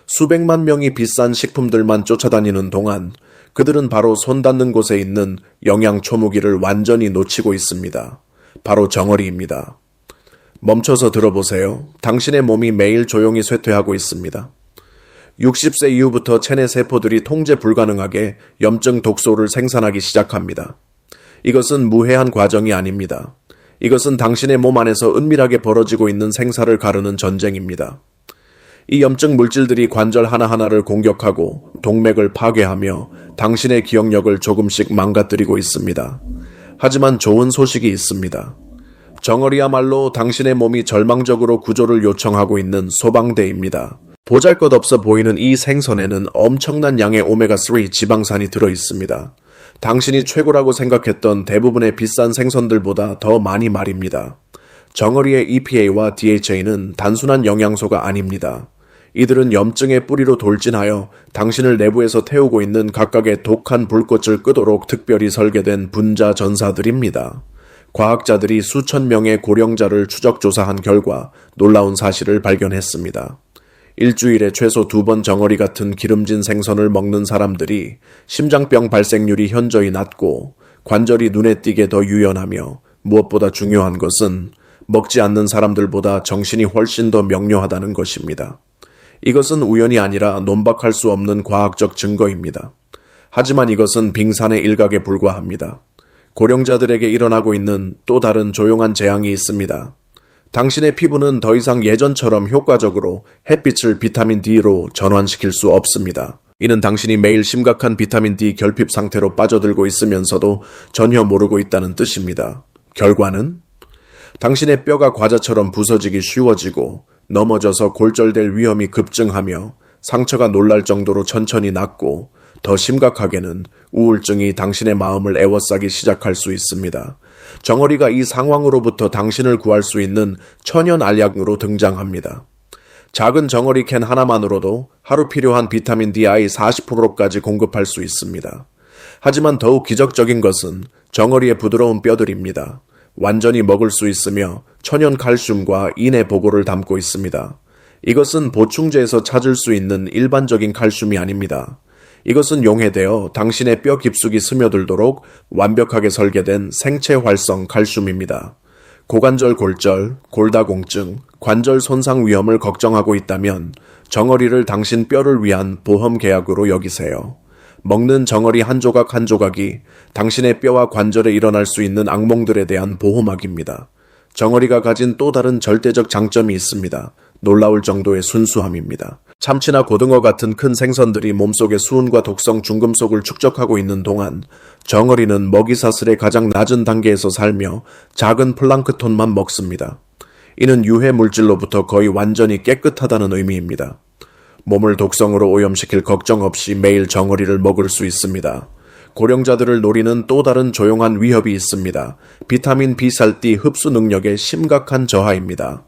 수백만 명이 비싼 식품들만 쫓아다니는 동안 그들은 바로 손 닿는 곳에 있는 영양 초무기를 완전히 놓치고 있습니다. 바로 정어리입니다. 멈춰서 들어보세요. 당신의 몸이 매일 조용히 쇠퇴하고 있습니다. 60세 이후부터 체내 세포들이 통제 불가능하게 염증 독소를 생산하기 시작합니다. 이것은 무해한 과정이 아닙니다. 이것은 당신의 몸 안에서 은밀하게 벌어지고 있는 생사를 가르는 전쟁입니다. 이 염증 물질들이 관절 하나하나를 공격하고 동맥을 파괴하며 당신의 기억력을 조금씩 망가뜨리고 있습니다. 하지만 좋은 소식이 있습니다. 정어리야말로 당신의 몸이 절망적으로 구조를 요청하고 있는 소방대입니다. 보잘것없어 보이는 이 생선에는 엄청난 양의 오메가3 지방산이 들어 있습니다. 당신이 최고라고 생각했던 대부분의 비싼 생선들보다 더 많이 말입니다. 정어리의 EPA와 DHA는 단순한 영양소가 아닙니다. 이들은 염증의 뿌리로 돌진하여 당신을 내부에서 태우고 있는 각각의 독한 불꽃을 끄도록 특별히 설계된 분자 전사들입니다. 과학자들이 수천 명의 고령자를 추적 조사한 결과 놀라운 사실을 발견했습니다. 일주일에 최소 2번 정어리 같은 기름진 생선을 먹는 사람들이 심장병 발생률이 현저히 낮고 관절이 눈에 띄게 더 유연하며 무엇보다 중요한 것은 먹지 않는 사람들보다 정신이 훨씬 더 명료하다는 것입니다. 이것은 우연이 아니라 논박할 수 없는 과학적 증거입니다. 하지만 이것은 빙산의 일각에 불과합니다. 고령자들에게 일어나고 있는 또 다른 조용한 재앙이 있습니다. 당신의 피부는 더 이상 예전처럼 효과적으로 햇빛을 비타민 D로 전환시킬 수 없습니다. 이는 당신이 매일 심각한 비타민 D 결핍 상태로 빠져들고 있으면서도 전혀 모르고 있다는 뜻입니다. 결과는 당신의 뼈가 과자처럼 부서지기 쉬워지고 넘어져서 골절될 위험이 급증하며 상처가 놀랄 정도로 천천히 낫고 더 심각하게는 우울증이 당신의 마음을 에워싸기 시작할 수 있습니다. 정어리가 이 상황으로부터 당신을 구할 수 있는 천연 알약으로 등장합니다. 작은 정어리 캔 하나만으로도 하루 필요한 비타민 D의 40%까지 공급할 수 있습니다. 하지만 더욱 기적적인 것은 정어리의 부드러운 뼈들입니다. 완전히 먹을 수 있으며 천연 칼슘과 인의 보고를 담고 있습니다. 이것은 보충제에서 찾을 수 있는 일반적인 칼슘이 아닙니다. 이것은 용해되어 당신의 뼈 깊숙이 스며들도록 완벽하게 설계된 생체 활성 칼슘입니다. 고관절 골절, 골다공증, 관절 손상 위험을 걱정하고 있다면 정어리를 당신 뼈를 위한 보험 계약으로 여기세요. 먹는 정어리 한 조각 한 조각이 당신의 뼈와 관절에 일어날 수 있는 악몽들에 대한 보호막입니다. 정어리가 가진 또 다른 절대적 장점이 있습니다. 놀라울 정도의 순수함입니다. 참치나 고등어 같은 큰 생선들이 몸속의 수은과 독성 중금속을 축적하고 있는 동안 정어리는 먹이사슬의 가장 낮은 단계에서 살며 작은 플랑크톤만 먹습니다. 이는 유해 물질로부터 거의 완전히 깨끗하다는 의미입니다. 몸을 독성으로 오염시킬 걱정 없이 매일 정어리를 먹을 수 있습니다. 고령자들을 노리는 또 다른 조용한 위협이 있습니다. 비타민 B살띠 흡수 능력의 심각한 저하입니다.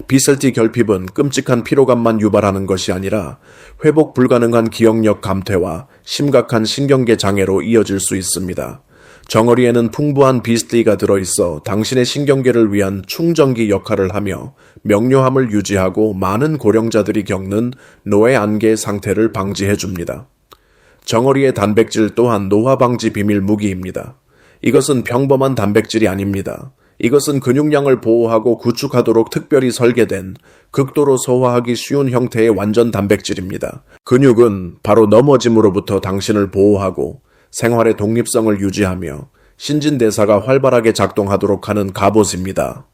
B살띠 결핍은 끔찍한 피로감만 유발하는 것이 아니라 회복 불가능한 기억력 감퇴와 심각한 신경계 장애로 이어질 수 있습니다. 정어리에는 풍부한 B살띠가 들어있어 당신의 신경계를 위한 충전기 역할을 하며 명료함을 유지하고 많은 고령자들이 겪는 노쇠 안개 상태를 방지해줍니다. 정어리의 단백질 또한 노화 방지 비밀 무기입니다. 이것은 평범한 단백질이 아닙니다. 이것은 근육량을 보호하고 구축하도록 특별히 설계된 극도로 소화하기 쉬운 형태의 완전 단백질입니다. 근육은 바로 넘어짐으로부터 당신을 보호하고 생활의 독립성을 유지하며 신진대사가 활발하게 작동하도록 하는 갑옷입니다.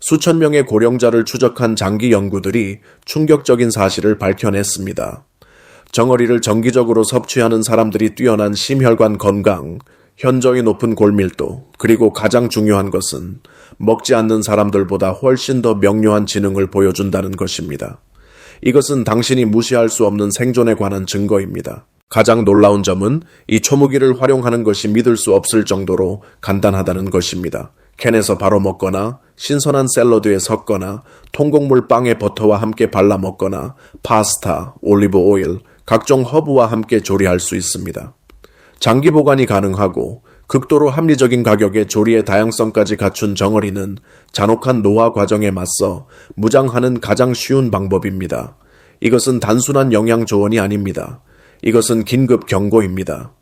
수천 명의 고령자를 추적한 장기 연구들이 충격적인 사실을 밝혀냈습니다. 정어리를 정기적으로 섭취하는 사람들이 뛰어난 심혈관 건강, 현저히 높은 골밀도, 그리고 가장 중요한 것은 먹지 않는 사람들보다 훨씬 더 명료한 지능을 보여준다는 것입니다. 이것은 당신이 무시할 수 없는 생존에 관한 증거입니다. 가장 놀라운 점은 이 초무기를 활용하는 것이 믿을 수 없을 정도로 간단하다는 것입니다. 캔에서 바로 먹거나 신선한 샐러드에 섞거나 통곡물 빵에 버터와 함께 발라 먹거나 파스타, 올리브 오일, 각종 허브와 함께 조리할 수 있습니다. 장기 보관이 가능하고 극도로 합리적인 가격에 조리의 다양성까지 갖춘 정어리는 잔혹한 노화 과정에 맞서 무장하는 가장 쉬운 방법입니다. 이것은 단순한 영양 조언이 아닙니다. 이것은 긴급 경고입니다.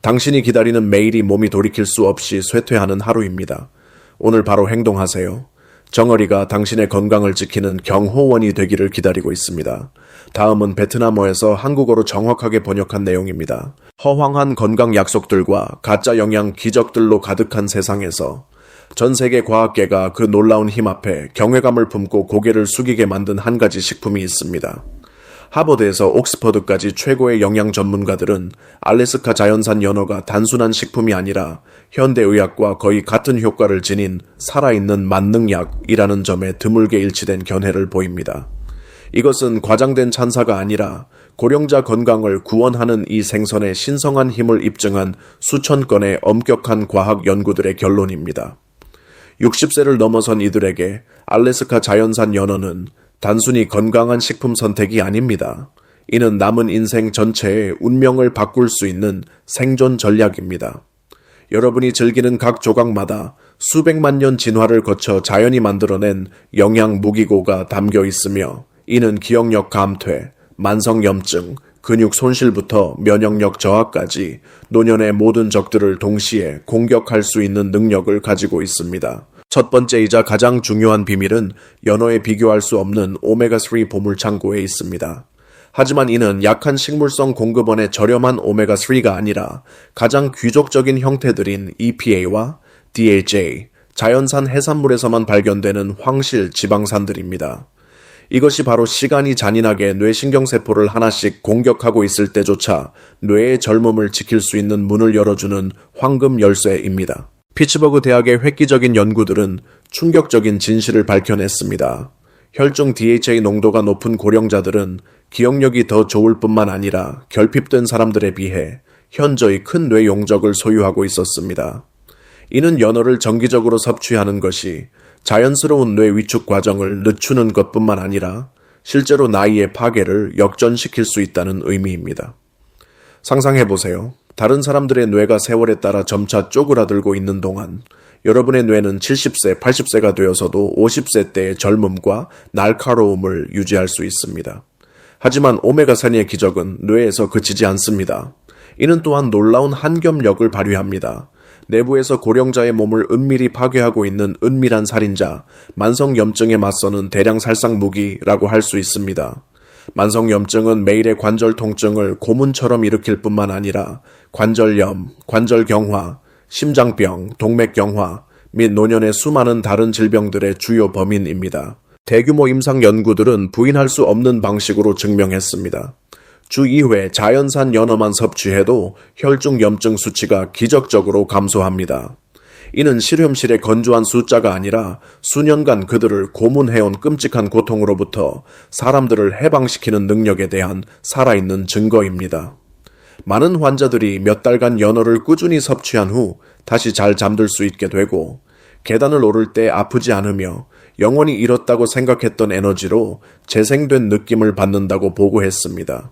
당신이 기다리는 매일이 몸이 돌이킬 수 없이 쇠퇴하는 하루입니다. 오늘 바로 행동하세요. 정어리가 당신의 건강을 지키는 경호원이 되기를 기다리고 있습니다. 다음은 베트남어에서 한국어로 정확하게 번역한 내용입니다. 허황한 건강 약속들과 가짜 영양 기적들로 가득한 세상에서 전 세계 과학계가 그 놀라운 힘 앞에 경외감을 품고 고개를 숙이게 만든 한 가지 식품이 있습니다. 하버드에서 옥스퍼드까지 최고의 영양 전문가들은 알래스카 자연산 연어가 단순한 식품이 아니라 현대의학과 거의 같은 효과를 지닌 살아있는 만능약이라는 점에 드물게 일치된 견해를 보입니다. 이것은 과장된 찬사가 아니라 고령자 건강을 구원하는 이 생선의 신성한 힘을 입증한 수천 건의 엄격한 과학 연구들의 결론입니다. 60세를 넘어선 이들에게 알래스카 자연산 연어는 단순히 건강한 식품 선택이 아닙니다. 이는 남은 인생 전체의 운명을 바꿀 수 있는 생존 전략입니다. 여러분이 즐기는 각 조각마다 수백만 년 진화를 거쳐 자연이 만들어낸 영양 무기고가 담겨 있으며 이는 기억력 감퇴, 만성염증, 근육 손실부터 면역력 저하까지 노년의 모든 적들을 동시에 공격할 수 있는 능력을 가지고 있습니다. 첫 번째이자 가장 중요한 비밀은 연어에 비교할 수 없는 오메가3 보물창고에 있습니다. 하지만 이는 약한 식물성 공급원의 저렴한 오메가3가 아니라 가장 귀족적인 형태들인 EPA와 DHA, 자연산 해산물에서만 발견되는 황실 지방산들입니다. 이것이 바로 시간이 잔인하게 뇌신경세포를 하나씩 공격하고 있을 때조차 뇌의 젊음을 지킬 수 있는 문을 열어주는 황금 열쇠입니다. 피츠버그 대학의 획기적인 연구들은 충격적인 진실을 밝혀냈습니다. 혈중 DHA 농도가 높은 고령자들은 기억력이 더 좋을 뿐만 아니라 결핍된 사람들에 비해 현저히 큰 뇌 용적을 소유하고 있었습니다. 이는 연어를 정기적으로 섭취하는 것이 자연스러운 뇌 위축 과정을 늦추는 것뿐만 아니라 실제로 나이의 파괴를 역전시킬 수 있다는 의미입니다. 상상해보세요. 다른 사람들의 뇌가 세월에 따라 점차 쪼그라들고 있는 동안 여러분의 뇌는 70세, 80세가 되어서도 50세 때의 젊음과 날카로움을 유지할 수 있습니다. 하지만 오메가3의 기적은 뇌에서 그치지 않습니다. 이는 또한 놀라운 한겹력을 발휘합니다. 내부에서 고령자의 몸을 은밀히 파괴하고 있는 은밀한 살인자, 만성염증에 맞서는 대량 살상 무기라고 할 수 있습니다. 만성염증은 매일의 관절 통증을 고문처럼 일으킬 뿐만 아니라 관절염, 관절경화, 심장병, 동맥경화 및 노년의 수많은 다른 질병들의 주요 범인입니다. 대규모 임상 연구들은 부인할 수 없는 방식으로 증명했습니다. 주 2회 자연산 연어만 섭취해도 혈중 염증 수치가 기적적으로 감소합니다. 이는 실험실의 건조한 숫자가 아니라 수년간 그들을 고문해온 끔찍한 고통으로부터 사람들을 해방시키는 능력에 대한 살아있는 증거입니다. 많은 환자들이 몇 달간 연어를 꾸준히 섭취한 후 다시 잘 잠들 수 있게 되고 계단을 오를 때 아프지 않으며 영원히 잃었다고 생각했던 에너지로 재생된 느낌을 받는다고 보고했습니다.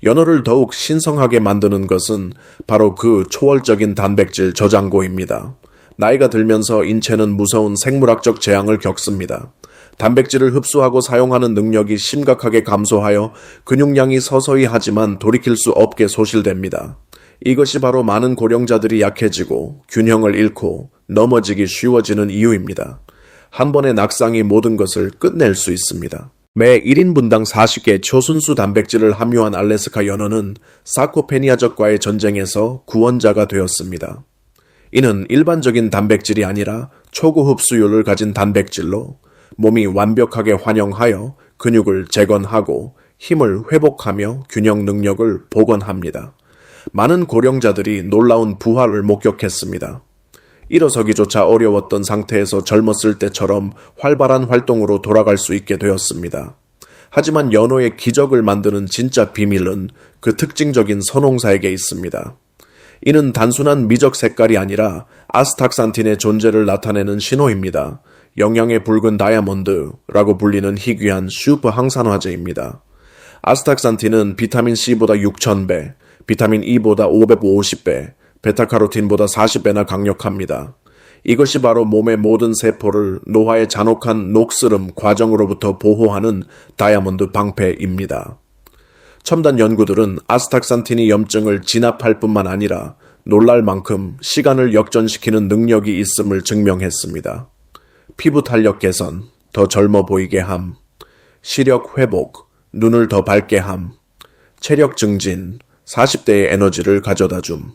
연어를 더욱 신성하게 만드는 것은 바로 그 초월적인 단백질 저장고입니다. 나이가 들면서 인체는 무서운 생물학적 재앙을 겪습니다. 단백질을 흡수하고 사용하는 능력이 심각하게 감소하여 근육량이 서서히 하지만 돌이킬 수 없게 소실됩니다. 이것이 바로 많은 고령자들이 약해지고 균형을 잃고 넘어지기 쉬워지는 이유입니다. 한 번의 낙상이 모든 것을 끝낼 수 있습니다. 매 1인분당 40개 초순수 단백질을 함유한 알래스카 연어는 사코페니아적과의 전쟁에서 구원자가 되었습니다. 이는 일반적인 단백질이 아니라 초고 흡수율을 가진 단백질로 몸이 완벽하게 환영하여 근육을 재건하고 힘을 회복하며 균형 능력을 복원합니다. 많은 고령자들이 놀라운 부활을 목격했습니다. 일어서기조차 어려웠던 상태에서 젊었을 때처럼 활발한 활동으로 돌아갈 수 있게 되었습니다. 하지만 연어의 기적을 만드는 진짜 비밀은 그 특징적인 선홍사에게 있습니다. 이는 단순한 미적 색깔이 아니라 아스탁산틴의 존재를 나타내는 신호입니다. 영양의 붉은 다이아몬드라고 불리는 희귀한 슈퍼 항산화제입니다. 아스탁산틴은 비타민 C보다 6,000배, 비타민 E보다 550배, 베타카로틴보다 40배나 강력합니다. 이것이 바로 몸의 모든 세포를 노화의 잔혹한 녹슬음 과정으로부터 보호하는 다이아몬드 방패입니다. 첨단 연구들은 아스탁산틴이 염증을 진압할 뿐만 아니라 놀랄 만큼 시간을 역전시키는 능력이 있음을 증명했습니다. 피부 탄력 개선, 더 젊어 보이게 함, 시력 회복, 눈을 더 밝게 함, 체력 증진, 40대의 에너지를 가져다 줌.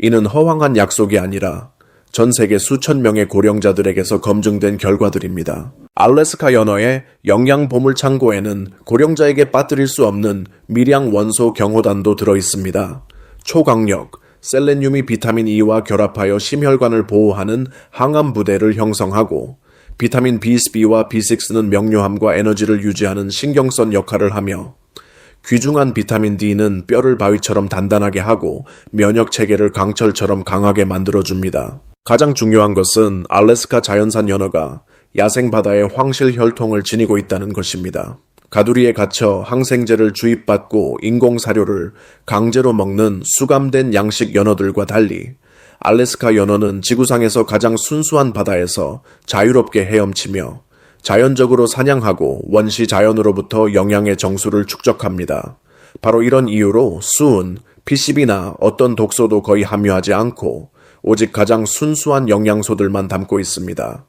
이는 허황한 약속이 아니라 전 세계 수천 명의 고령자들에게서 검증된 결과들입니다. 알래스카 연어의 영양 보물 창고에는 고령자에게 빠뜨릴 수 없는 미량 원소 경호단도 들어 있습니다. 초강력, 셀레늄이 비타민 E와 결합하여 심혈관을 보호하는 항암 부대를 형성하고 비타민 B3와 B6는 명료함과 에너지를 유지하는 신경선 역할을 하며 귀중한 비타민 D는 뼈를 바위처럼 단단하게 하고 면역 체계를 강철처럼 강하게 만들어줍니다. 가장 중요한 것은 알래스카 자연산 연어가 야생 바다의 황실 혈통을 지니고 있다는 것입니다. 가두리에 갇혀 항생제를 주입받고 인공사료를 강제로 먹는 수감된 양식 연어들과 달리 알래스카 연어는 지구상에서 가장 순수한 바다에서 자유롭게 헤엄치며 자연적으로 사냥하고 원시 자연으로부터 영양의 정수를 축적합니다. 바로 이런 이유로 수은, PCB나 어떤 독소도 거의 함유하지 않고 오직 가장 순수한 영양소들만 담고 있습니다.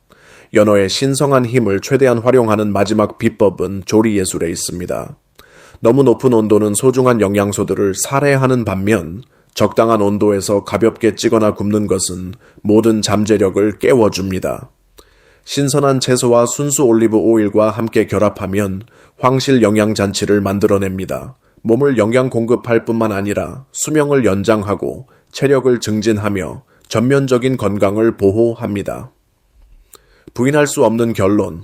연어의 신성한 힘을 최대한 활용하는 마지막 비법은 조리 예술에 있습니다. 너무 높은 온도는 소중한 영양소들을 살해하는 반면 적당한 온도에서 가볍게 찌거나 굽는 것은 모든 잠재력을 깨워줍니다. 신선한 채소와 순수 올리브 오일과 함께 결합하면 황실 영양잔치를 만들어냅니다. 몸을 영양 공급할 뿐만 아니라 수명을 연장하고 체력을 증진하며 전면적인 건강을 보호합니다. 부인할 수 없는 결론,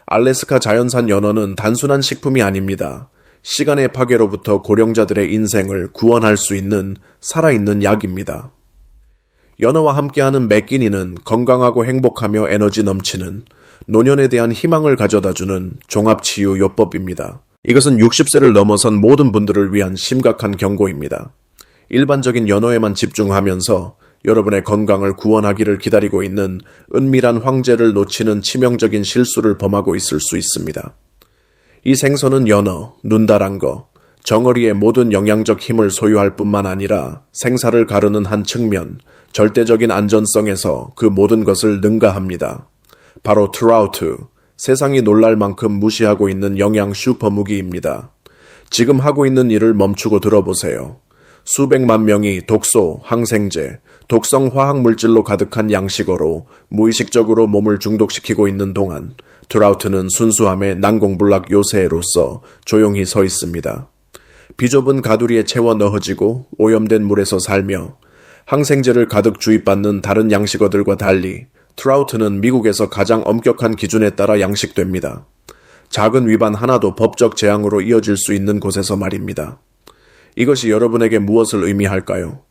알래스카 자연산 연어는 단순한 식품이 아닙니다. 시간의 파괴로부터 고령자들의 인생을 구원할 수 있는 살아있는 약입니다. 연어와 함께하는 맥기니는 건강하고 행복하며 에너지 넘치는 노년에 대한 희망을 가져다주는 종합치유 요법입니다. 이것은 60세를 넘어선 모든 분들을 위한 심각한 경고입니다. 일반적인 연어에만 집중하면서 여러분의 건강을 구원하기를 기다리고 있는 은밀한 황제를 놓치는 치명적인 실수를 범하고 있을 수 있습니다. 이 생선은 연어, 눈다란 거, 정어리의 모든 영양적 힘을 소유할 뿐만 아니라 생사를 가르는 한 측면, 절대적인 안전성에서 그 모든 것을 능가합니다. 바로 트라우트, 세상이 놀랄 만큼 무시하고 있는 영양 슈퍼무기입니다. 지금 하고 있는 일을 멈추고 들어보세요. 수백만 명이 독소, 항생제, 독성 화학물질로 가득한 양식어로 무의식적으로 몸을 중독시키고 있는 동안 트라우트는 순수함의 난공불락 요새로서 조용히 서 있습니다. 비좁은 가두리에 채워 넣어지고 오염된 물에서 살며 항생제를 가득 주입받는 다른 양식어들과 달리 트라우트는 미국에서 가장 엄격한 기준에 따라 양식됩니다. 작은 위반 하나도 법적 재앙으로 이어질 수 있는 곳에서 말입니다. 이것이 여러분에게 무엇을 의미할까요?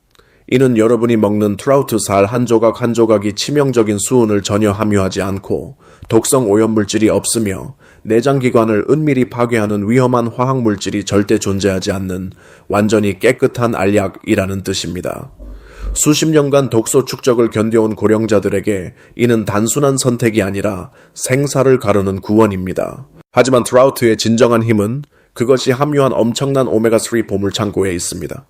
이는 여러분이 먹는 트라우트 살 한 조각 한 조각이 치명적인 수은을 전혀 함유하지 않고 독성 오염물질이 없으며 내장기관을 은밀히 파괴하는 위험한 화학물질이 절대 존재하지 않는 완전히 깨끗한 알약이라는 뜻입니다. 수십 년간 독소 축적을 견뎌온 고령자들에게 이는 단순한 선택이 아니라 생사를 가르는 구원입니다. 하지만 트라우트의 진정한 힘은 그것이 함유한 엄청난 오메가3 보물 창고에 있습니다.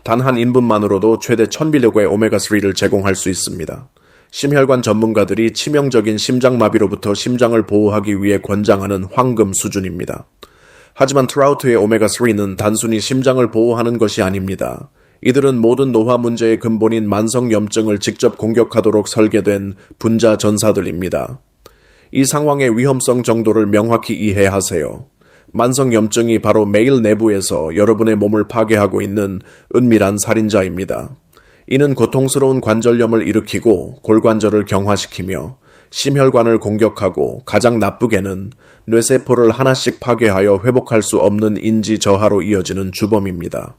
단 한 인분만으로도 최대 1000mg의 오메가3를 제공할 수 있습니다. 심혈관 전문가들이 치명적인 심장마비로부터 심장을 보호하기 위해 권장하는 황금 수준입니다. 하지만 트라우트의 오메가3는 단순히 심장을 보호하는 것이 아닙니다. 이들은 모든 노화 문제의 근본인 만성염증을 직접 공격하도록 설계된 분자 전사들입니다. 이 상황의 위험성 정도를 명확히 이해하세요. 만성염증이 바로 매일 내부에서 여러분의 몸을 파괴하고 있는 은밀한 살인자입니다. 이는 고통스러운 관절염을 일으키고 골관절을 경화시키며 심혈관을 공격하고 가장 나쁘게는 뇌세포를 하나씩 파괴하여 회복할 수 없는 인지 저하로 이어지는 주범입니다.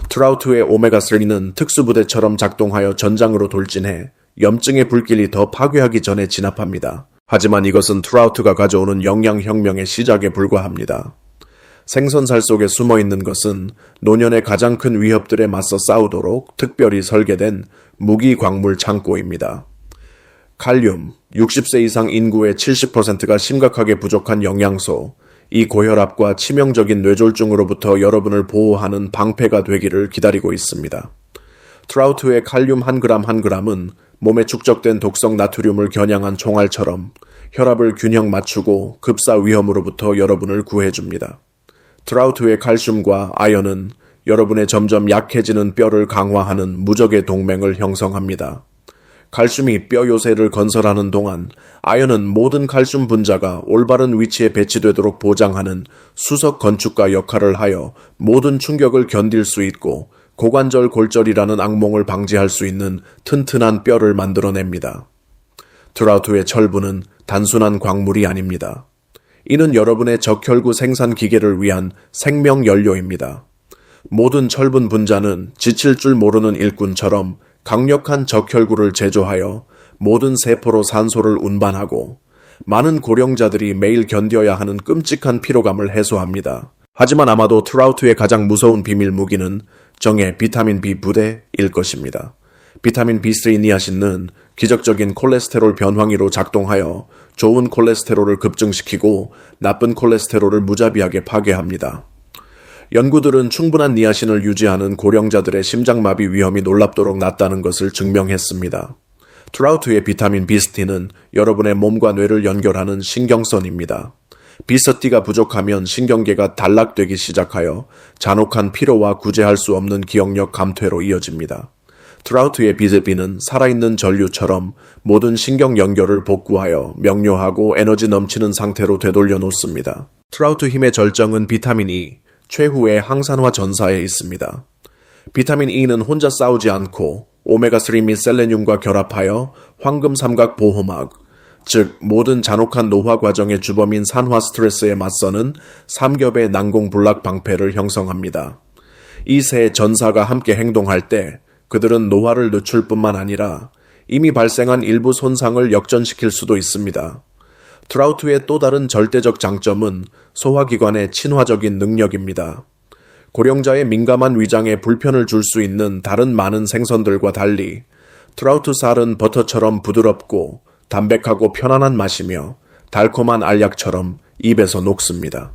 트라우트의 오메가3는 특수부대처럼 작동하여 전장으로 돌진해 염증의 불길이 더 파괴하기 전에 진압합니다. 하지만 이것은 트라우트가 가져오는 영양혁명의 시작에 불과합니다. 생선살 속에 숨어 있는 것은 노년의 가장 큰 위협들에 맞서 싸우도록 특별히 설계된 무기 광물 창고입니다. 칼륨, 60세 이상 인구의 70%가 심각하게 부족한 영양소, 이 고혈압과 치명적인 뇌졸중으로부터 여러분을 보호하는 방패가 되기를 기다리고 있습니다. 트라우트의 칼륨 1g 1g은 몸에 축적된 독성 나트륨을 겨냥한 총알처럼 혈압을 균형 맞추고 급사 위험으로부터 여러분을 구해줍니다. 트라우트의 칼슘과 아연은 여러분의 점점 약해지는 뼈를 강화하는 무적의 동맹을 형성합니다. 칼슘이 뼈 요새를 건설하는 동안 아연은 모든 칼슘 분자가 올바른 위치에 배치되도록 보장하는 수석 건축가 역할을 하여 모든 충격을 견딜 수 있고 고관절 골절이라는 악몽을 방지할 수 있는 튼튼한 뼈를 만들어냅니다. 트라우트의 철분은 단순한 광물이 아닙니다. 이는 여러분의 적혈구 생산 기계를 위한 생명 연료입니다. 모든 철분 분자는 지칠 줄 모르는 일꾼처럼 강력한 적혈구를 제조하여 모든 세포로 산소를 운반하고 많은 고령자들이 매일 견뎌야 하는 끔찍한 피로감을 해소합니다. 하지만 아마도 트라우트의 가장 무서운 비밀 무기는 정의 비타민 B 부대일 것입니다. 비타민 B3 니아신은 기적적인 콜레스테롤 변황이로 작동하여 좋은 콜레스테롤을 급증시키고 나쁜 콜레스테롤을 무자비하게 파괴합니다. 연구들은 충분한 니아신을 유지하는 고령자들의 심장마비 위험이 놀랍도록 낮다는 것을 증명했습니다. 트라우트의 비타민 B3는 여러분의 몸과 뇌를 연결하는 신경선입니다. B3가 부족하면 신경계가 단락되기 시작하여 잔혹한 피로와 구제할 수 없는 기억력 감퇴로 이어집니다. 트라우트의 B3는 살아있는 전류처럼 모든 신경 연결을 복구하여 명료하고 에너지 넘치는 상태로 되돌려 놓습니다. 트라우트 힘의 절정은 비타민 E, 최후의 항산화 전사에 있습니다. 비타민 E는 혼자 싸우지 않고 오메가3 및 셀레늄과 결합하여 황금 삼각 보호막, 즉 모든 잔혹한 노화 과정의 주범인 산화 스트레스에 맞서는 삼겹의 난공불락 방패를 형성합니다. 이 세 전사가 함께 행동할 때 그들은 노화를 늦출 뿐만 아니라 이미 발생한 일부 손상을 역전시킬 수도 있습니다. 트라우트의 또 다른 절대적 장점은 소화기관의 친화적인 능력입니다. 고령자의 민감한 위장에 불편을 줄 수 있는 다른 많은 생선들과 달리 트라우트 살은 버터처럼 부드럽고 담백하고 편안한 맛이며 달콤한 알약처럼 입에서 녹습니다.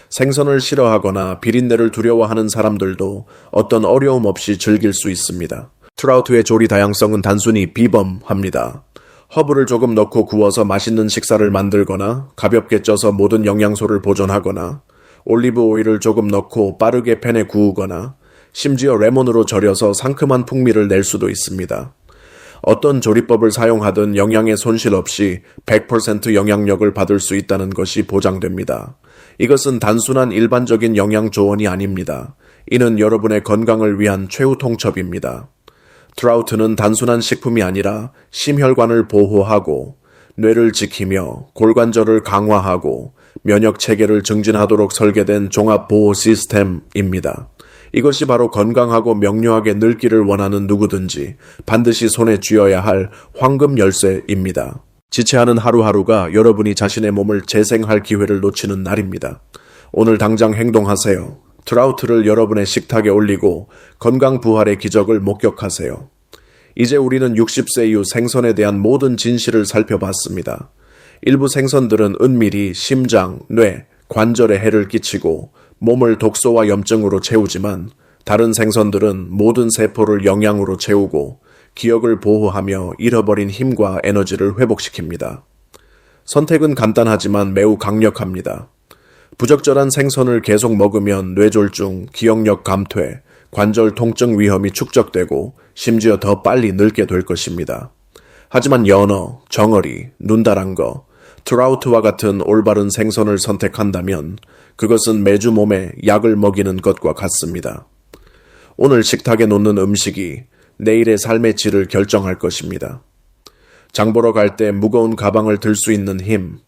생선을 싫어하거나 비린내를 두려워하는 사람들도 어떤 어려움 없이 즐길 수 있습니다. 트라우트의 조리 다양성은 단순히 비범합니다. 허브를 조금 넣고 구워서 맛있는 식사를 만들거나 가볍게 쪄서 모든 영양소를 보존하거나 올리브 오일을 조금 넣고 빠르게 팬에 구우거나 심지어 레몬으로 절여서 상큼한 풍미를 낼 수도 있습니다. 어떤 조리법을 사용하든 영양의 손실 없이 100% 영향력을 받을 수 있다는 것이 보장됩니다. 이것은 단순한 일반적인 영양 조언이 아닙니다. 이는 여러분의 건강을 위한 최후 통첩입니다. 트라우트는 단순한 식품이 아니라 심혈관을 보호하고 뇌를 지키며 골관절을 강화하고 면역 체계를 증진하도록 설계된 종합 보호 시스템입니다. 이것이 바로 건강하고 명료하게 늙기를 원하는 누구든지 반드시 손에 쥐어야 할 황금 열쇠입니다. 지체하는 하루하루가 여러분이 자신의 몸을 재생할 기회를 놓치는 날입니다. 오늘 당장 행동하세요. 트라우트를 여러분의 식탁에 올리고 건강 부활의 기적을 목격하세요. 이제 우리는 60세 이후 생선에 대한 모든 진실을 살펴봤습니다. 일부 생선들은 은밀히 심장, 뇌, 관절에 해를 끼치고 몸을 독소와 염증으로 채우지만 다른 생선들은 모든 세포를 영양으로 채우고 기억을 보호하며 잃어버린 힘과 에너지를 회복시킵니다. 선택은 간단하지만 매우 강력합니다. 부적절한 생선을 계속 먹으면 뇌졸중, 기억력 감퇴, 관절 통증 위험이 축적되고 심지어 더 빨리 늙게 될 것입니다. 하지만 연어, 정어리, 눈다란 거, 트라우트와 같은 올바른 생선을 선택한다면 그것은 매주 몸에 약을 먹이는 것과 같습니다. 오늘 식탁에 놓는 음식이 내일의 삶의 질을 결정할 것입니다. 장보러 갈 때 무거운 가방을 들 수 있는 힘,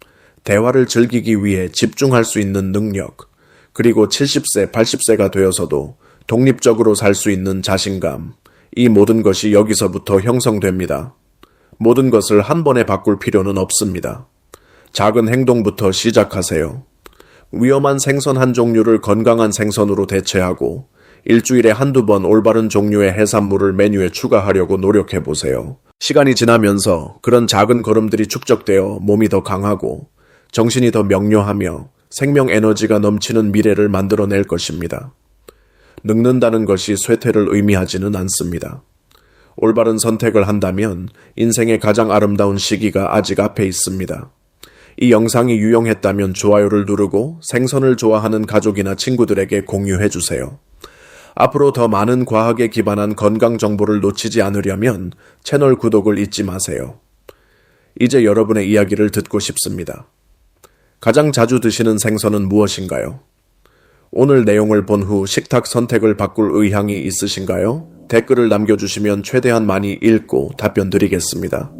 대화를 즐기기 위해 집중할 수 있는 능력, 그리고 70세, 80세가 되어서도 독립적으로 살 수 있는 자신감, 이 모든 것이 여기서부터 형성됩니다. 모든 것을 한 번에 바꿀 필요는 없습니다. 작은 행동부터 시작하세요. 위험한 생선 한 종류를 건강한 생선으로 대체하고 일주일에 한두 번 올바른 종류의 해산물을 메뉴에 추가하려고 노력해 보세요. 시간이 지나면서 그런 작은 걸음들이 축적되어 몸이 더 강하고 정신이 더 명료하며 생명 에너지가 넘치는 미래를 만들어낼 것입니다. 늙는다는 것이 쇠퇴를 의미하지는 않습니다. 올바른 선택을 한다면 인생의 가장 아름다운 시기가 아직 앞에 있습니다. 이 영상이 유용했다면 좋아요를 누르고 생선을 좋아하는 가족이나 친구들에게 공유해 주세요. 앞으로 더 많은 과학에 기반한 건강 정보를 놓치지 않으려면 채널 구독을 잊지 마세요. 이제 여러분의 이야기를 듣고 싶습니다. 가장 자주 드시는 생선은 무엇인가요? 오늘 내용을 본 후 식탁 선택을 바꿀 의향이 있으신가요? 댓글을 남겨주시면 최대한 많이 읽고 답변 드리겠습니다.